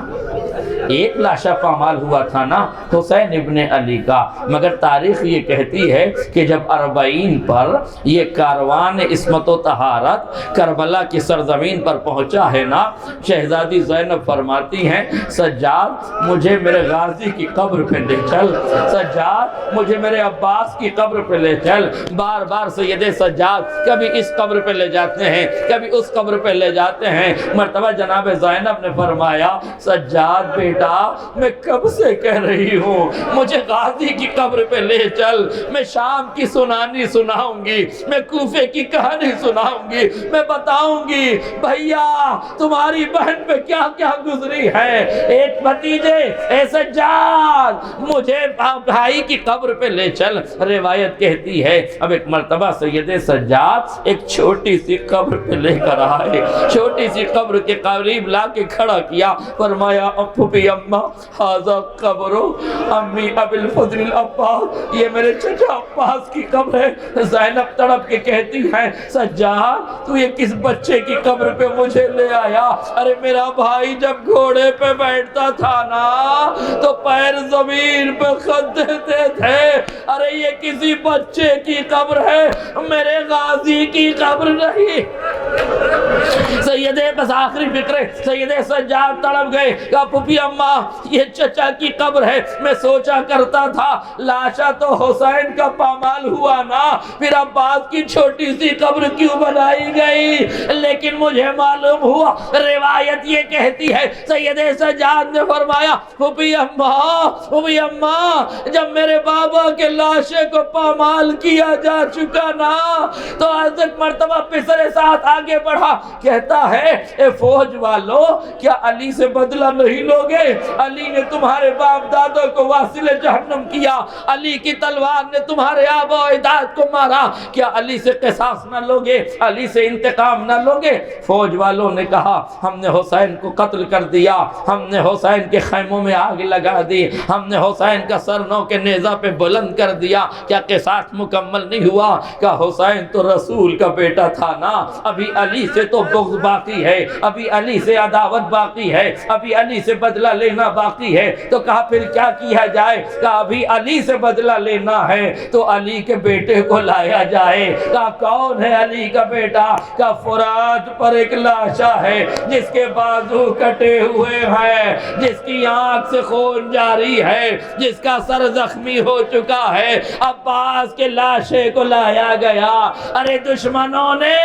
ایک لاشا پامال ہوا تھا نا حسین ابن علی کا, مگر تاریخ یہ کہتی ہے کہ جب 40 پر یہ کاروان عصمت و طہارت کربلا کی سرزمین پر پہنچا ہے نا, شہزادی زینب فرماتی ہیں سجاد مجھے میرے غازی کی قبر پہ لے چل, سجاد مجھے میرے عباس کی قبر پہ لے چل. بار بار سید سجاد کبھی اس قبر پہ لے جاتے ہیں, کبھی اس قبر پہ لے جاتے ہیں. مرتبہ جناب زینب نے فرمایا سجاد بیٹا میں کب سے کہہ رہی ہوں مجھے غازی کی قبر پہ لے چل, میں شام کی سنانی سناؤں گی, میں کوفے کی کہانی سناؤں گی, میں بتاؤں گی بھیا تمہاری بہن پہ کیا کیا گزری ہے. ایک بھتیجے اے سجاد مجھے بھائی کی قبر پہ لے چل. روایت کہتی ہے اب ایک مرتبہ سید سجاد ایک چھوٹی سی قبر پہ لے کر آئے, چھوٹی سی قبر کے قریب لا کے کھڑا کیا, فرمایا پھوپھی اماں ہذا قبر امی ابی الفضل العباس, یہ میرے چچا عباس کی قبر ہے. زینب تڑپ کے کہتی ہے سجاد تو یہ کس بچے کی قبر پہ مجھے لے آیا. ارے میرا بھائی جب گھوڑے پہ بیٹھتا تھا نا تو پیر زمین پہ خط دیتے تھے, ارے یہ کسی بچے کی قبر ہے, میرے غازی کی قبر نہیں. سیدے بس آخری فکرے سیدے سجاد تڑپ گئے, کہا پھوپھی اماں یہ چچا کی قبر ہے. میں سوچا کرتا تھا لاشا تو حسین کا پامال ہوا نا, پھر عباس کی چھوٹی سی قبر کیوں بنائی گئی, لیکن مجھے معلوم ہوا. روایت یہ کہتی ہے سیدے سجاد نے فرمایا پھوپھی اماں جب میرے بابا کے لاشے کو پامال کیا جا چکا نا تو حضرت مرتبہ پسرے ساتھ آگے بڑھا, کہتا ہے اے فوج والو کیا علی سے بدلہ نہیں لوگے, علی نے تمہارے باپ دادوں کو واصل جہنم کیا, علی کی تلوار نے تمہارے آبا و اجداد کو مارا, کیا علی سے قصاص نہ لوگے, علی سے انتقام نہ لوگے. فوج والوں نے کہا ہم نے حسین کو قتل کر دیا, ہم نے حسین کے خیموں میں آگ لگا دی, ہم نے حسین کا سر نو کے نیزہ پہ بلند کر دیا, کیا قصاص مکمل نہیں ہوا. کہ حسین تو رسول کا بیٹا تھا نا, ابھی علی سے تو بغض باقی ہے, ابھی علی سے عداوت باقی ہے, ابھی علی سے بدلہ لینا باقی ہے۔ تو کہا پھر کیا کیا جائے؟ کہا ابھی علی سے بدلہ لینا ہے تو علی کے بیٹے کو لایا جائے۔ کہا کون ہے علی کا بیٹا؟ کہا فرات پر ایک لاشا ہے جس کے بازو کٹے ہوئے ہیں، جس کی آنکھ سے خون جاری ہے، جس کا سر زخمی ہو چکا ہے۔ عباس کے لاشے کو لایا گیا۔ ارے دشمنوں نے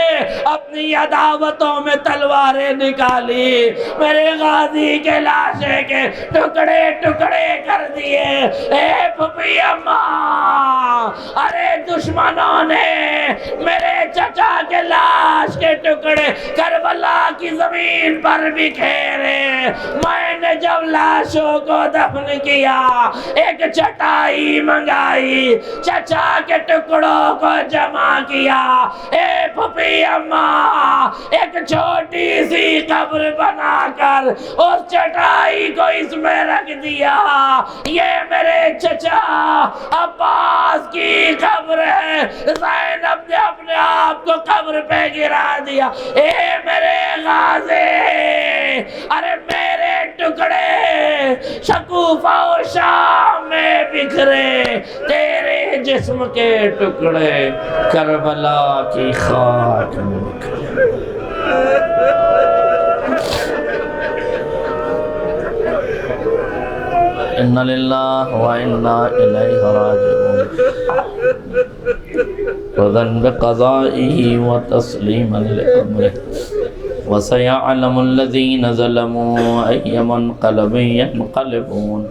اپنی عداوتوں میں تلواریں نکالی، میرے غازی کے لاشے کے ٹکڑے ٹکڑے کر دیے۔ اے پھپھی اماں، ارے دشمنوں نے میرے چچا کے لاش کے ٹکڑے کربلا کی زمین پر بکھیرے۔ میں نے جب لاشوں کو دفن کیا ایک چٹائی منگائی، چچا کے ٹکڑوں کو جمع کیا۔ اے پھپھی اماں، ایک چھوٹی سی قبر بنا کر اس چٹائی کو اس میں رکھ دیا۔ یہ میرے چچا عباس کی قبر ہے۔ زینب نے اپنے آپ کو قبر پہ گرا دیا۔ اے میرے غازی، ارے میرے ٹکڑے شکوفہ و شام میں بکھرے، تیرے جسم کے ٹکڑے کربلا کی خاک میں بکھرے۔ ان للہ و انا الیہ راجعون، رضا بقضائہ و تسلیما لامرہ، وسيعلم الذين ظلموا أي منقلب ينقلبون،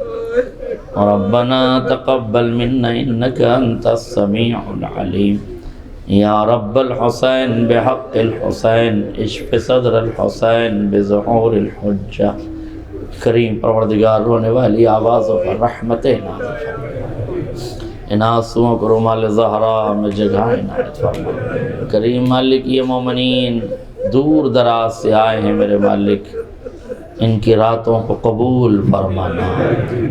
ربنا تقبل منا إنك أنت السميع العليم، يا رب الحسين بحق الحسين اشف صدر الحسين بظهور الحجة۔ کریم پروردگار رونے والی آوازوں پر رحمتیں نازل فرما، ان آنسوؤں کو رومال زہرا میں جگہ عنایت فرما۔ کریم مالک، یہ مومنین دور دراز سے آئے ہیں میرے مالک، ان کی راتوں کو قبول فرمانا،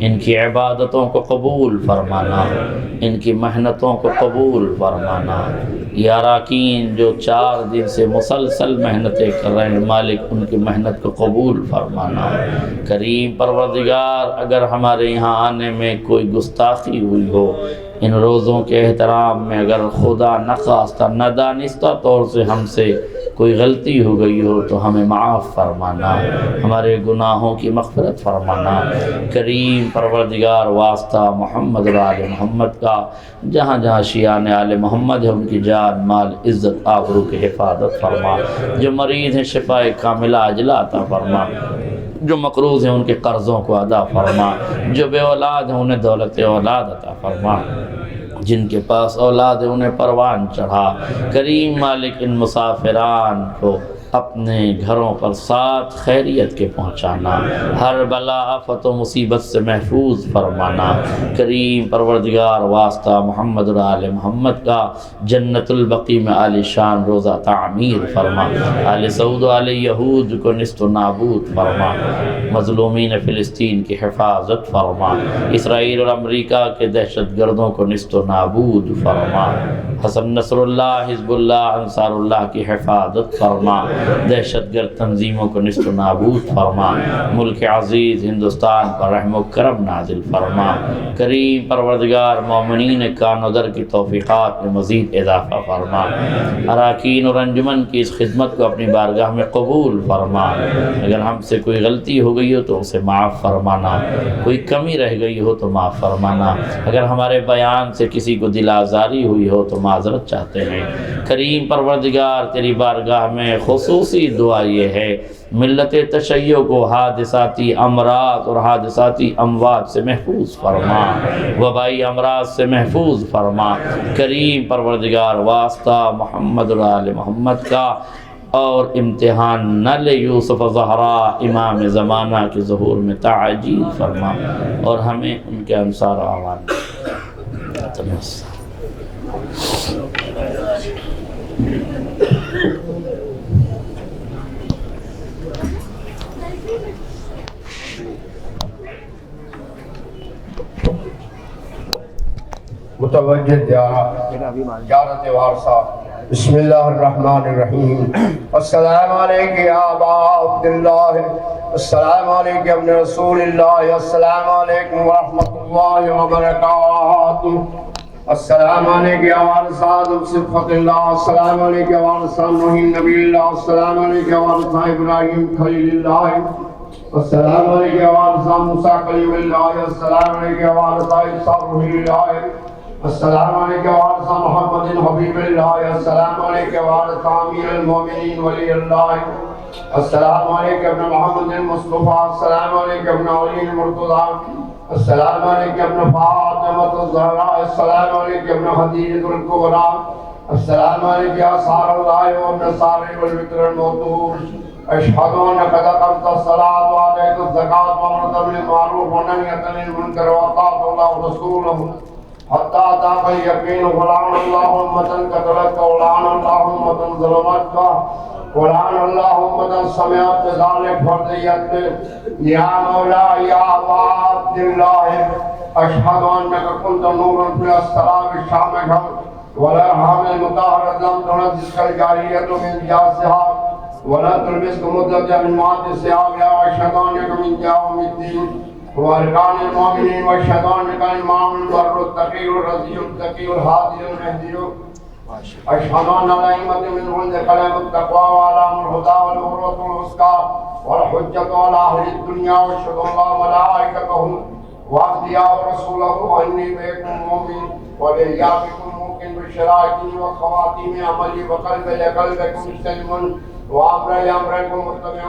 ان کی عبادتوں کو قبول فرمانا، ان کی محنتوں کو قبول فرمانا۔ یہ اراکین جو 4 دن سے مسلسل محنتیں کر رہے ہیں مالک، ان کی محنت کو قبول فرمانا۔ کریم پروردگار، اگر ہمارے یہاں آنے میں کوئی گستاخی ہوئی ہو، ان روزوں کے احترام میں اگر خدا نخواستہ ندانستہ طور سے ہم سے کوئی غلطی ہو گئی ہو تو ہمیں معاف فرمانا، ہمارے گناہوں کی مغفرت فرمانا۔ کریم پروردگار، واسطہ محمد و آل محمد کا، جہاں جہاں شیعان آل محمد ہے ان کی جان مال عزت آبرو کی حفاظت فرما۔ جو مریض ہیں شفاء کاملہ عاجلہ عطا فرما، جو مقروض ہیں ان کے قرضوں کو ادا فرما، جو بے اولاد ہیں انہیں دولت اولاد عطا فرما، جن کے پاس اولاد ہے انہیں پروان چڑھا۔ کریم مالک، ان مسافران کو اپنے گھروں پر ساتھ خیریت کے پہنچانا، ہر بلا آفت و مصیبت سے محفوظ فرمانا۔ کریم پروردگار، واسطہ محمد و آل محمد کا، جنت البقیع میں عالی شان روزہ تعمیر فرما، آل سعود و آل یہود کو نیست و نابود فرما، مظلومین فلسطین کی حفاظت فرما، اسرائیل اور امریکہ کے دہشت گردوں کو نیست و نابود فرما، حسن نصر اللہ، حزب اللہ، انصار اللہ کی حفاظت فرما، دہشت گرد تنظیموں کو نیست و نابود فرما، ملک عزیز ہندوستان پر رحم و کرم نازل فرما۔ کریم پروردگار، مومنین کان و در کی توفیقات میں مزید اضافہ فرما، اراکین اور انجمن کی اس خدمت کو اپنی بارگاہ میں قبول فرما۔ اگر ہم سے کوئی غلطی ہو گئی ہو تو اسے معاف فرمانا، کوئی کمی رہ گئی ہو تو معاف فرمانا، اگر ہمارے بیان سے کسی کو دل آزاری ہوئی ہو تو معذرت چاہتے ہیں۔ کریم پروردگار، تیری بارگاہ میں خصوصی دعا یہ ہے، ملت تشیع کو حادثاتی امراض اور حادثاتی اموات سے محفوظ فرما، وبائی امراض سے محفوظ فرما۔ کریم پروردگار، واسطہ محمد و آل محمد کا، اور امتحان نہ لے یوسف زہرا امام زمانہ کے ظہور میں تعجیل فرما، اور ہمیں ان کے انصار و اعوان متوجہ زیارت وارثہ۔ بسم اللہ الرحمن الرحیم۔ السلام علیکم یا ابا عبداللہ السلام علیکم ابن رسول اللہ، السلام علیکم ورحمۃ اللہ وبرکاتہ، السلام علیکم یا وارثات صفت اللہ، السلام علیکم یا وارثات نوح نبی اللہ، السلام علیکم یا وارثات ابراہیم خلیل اللہ، السلام علیکم یا وارثات موسیٰ کلیم اللہ، السلام علیکم یا وارثات عیسیٰ روح اللہ، السلام علیکم یا وارثات محمد حبیب اللہ، السلام علیکم یا وارثات امیر المومنین ولی اللہ، السلام علیکم ابن محمد المصطفیٰ، السلام علیکم ابن علی المرتضی، السلام علیکم ابن فاطمہ الزہرا، السلام علیکم ابن خدیجہ الکبریٰ، السلام علیکم یا سار اللہ وابن سار والوتر الموتور، اشہد انک قد اقمت الصلاۃ وآتیت الزکاۃ وامرت بالمعروف ونہیت عن المنکر وأطعت اللہ ورسولہ حتی أتاک الیقین، ولعن اللہ امة قتلتک ولعن اللہ امة ظلمتک ولعن اللہ امة سمعت بذلک فرضیت یا مولا یا ابا عبد اللہ، اشہد انک کنت نورا فی الاسرار الشامخ والارحام المطہرۃ لم تنجسک الجاریۃ من جاسها ولن تلبسك مدة من مواد الثياب يا واشهد انك من يوم الدين واركان المؤمنين واشهد انك الامام البر التقي الرضي التقي الهادي المهدي، اشهد ان الائمة من عند كلام التقوى واعلام الهدى والعروة الوثقى والحجة على اهل الدنيا، واشهد الله ملائكته وانبياء ورسوله اني بكم مؤمن وبإياكم موقن بشرائعي وخواتيم عملي وقلب لقلبكم مسلم وامر لامركم متبع،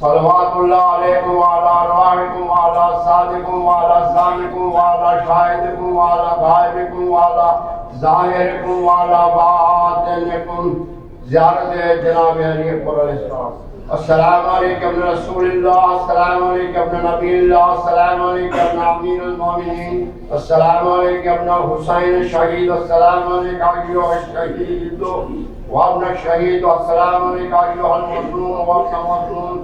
صلوات اللہ علیکم وعلی ارواحکم وعلی صادقکم وعلی سامعکم وعلی شاہدکم وعلی غائبکم وعلی ظاہرکم وعلی باطنکم، زیارت جناب علی اکبر علیہ السلام، السلام علیکم ابن رسول اللہ، السلام علیکم ابن نبی اللہ، السلام علیکم ابن امیر المومنین، السلام علیکم ابن حسین الشہید، السلام علیکم ایھا الشہید وابن الشہید، السلام علیکم ایھا المظلوم وابن المظلوم،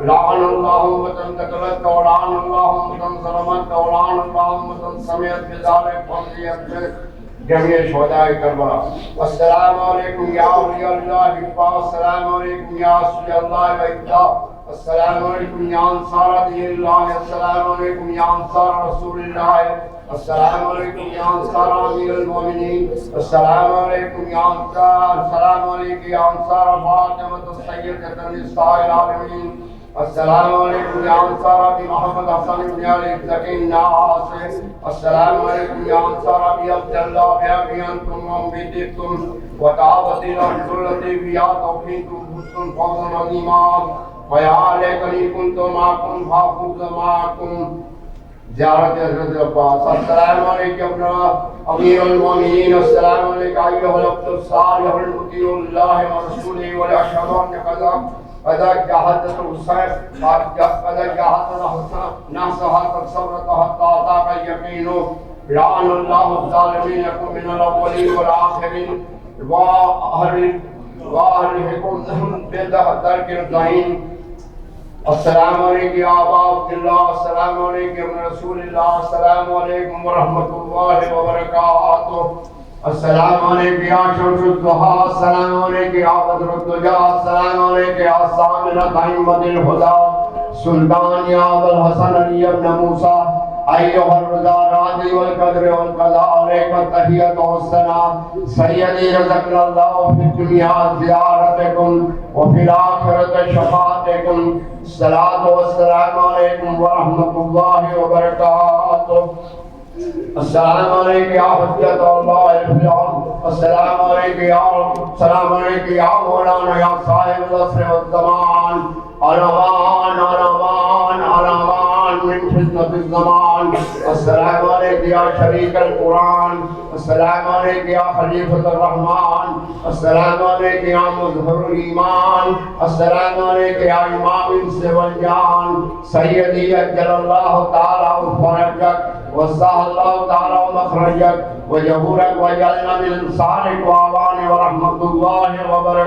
لعن اللہ امة قتلتک ولعن اللہ امة ظلمتک ولعن اللہ امة سمعت بذلک فرضیت جميع شهداء كربلاء، السلام عليكم يا أولياء الله الكبار، السلام عليكم يا أصفياء الله الأكبار، السلام عليكم يا أنصار دين الله، السلام عليكم يا أنصار رسول الله، السلام عليكم يا أنصار أمير المؤمنين، السلام عليكم يا أنصار، السلام عليكم يا أنصار فاطمة السيدة النساء العالمين، السلام علیکم یا انصار ابی محمد حسن بن علی الزکی الناصر، السلام علیکم یا انصار ابی عبداللہ ابی انتم وانبتتم وتعاوت الارض التي بها توفيقكم حسن فوزا عظيما ويا ليتني كنت معكم فافوز معكم، زیارت حضرت عباس، السلام علیکم امیر المؤمنین، السلام علیکم ایھا العبد الصالح المطیع اللہ ورسولہ واشهد انک قد جاهدت الحسين قد جاهدت الحسن نفسها صبرت حتى أتاك اليقين، لعن الله الظالمين من الأولين والآخرين وأهلكم بالدرك الضعين، السلام علیکم یا ابا عبداللہ، السلام علیکم رسول اللہ، السلام علیکم ورحمۃ اللہ وبرکاتہ، السلام علیکم یا شمس الضحیٰ، السلام علیکم یا بدر الدجا، السلام علیکم یا سامنۃ احمد الہدیٰ، سلطان یا ابو الحسن علی بن موسیٰ، ایھا الرضا راضی والقدر والقضاء، علیک التحیۃ والثناء، سیدی رزقنا اللہ فی الدنیا زیارتکم وفی الآخرۃ شفاعتکم، الصلاۃ والسلام علیکم ورحمۃ اللہ وبرکاتہ، السلام علیکم یا حجت اللہ الفیان، السلام علیکم یا مولانا یا صاحب العصر والزمان، الامان الامان الامان من فتنة الزمان، السلام علیکم یا شریک القرآن، السلام علیکم یا خلیفۃ الرحمن، السلام علیکم یا مظہر الایمان، السلام علیکم یا امام الانس والجان، سیدی اجل اللہ تعالی فرجک وسع اللہ تعالی مخرجک وجبورک وجعلنا من انصارک وعوان ورحمۃ اللہ وبرکاتہ۔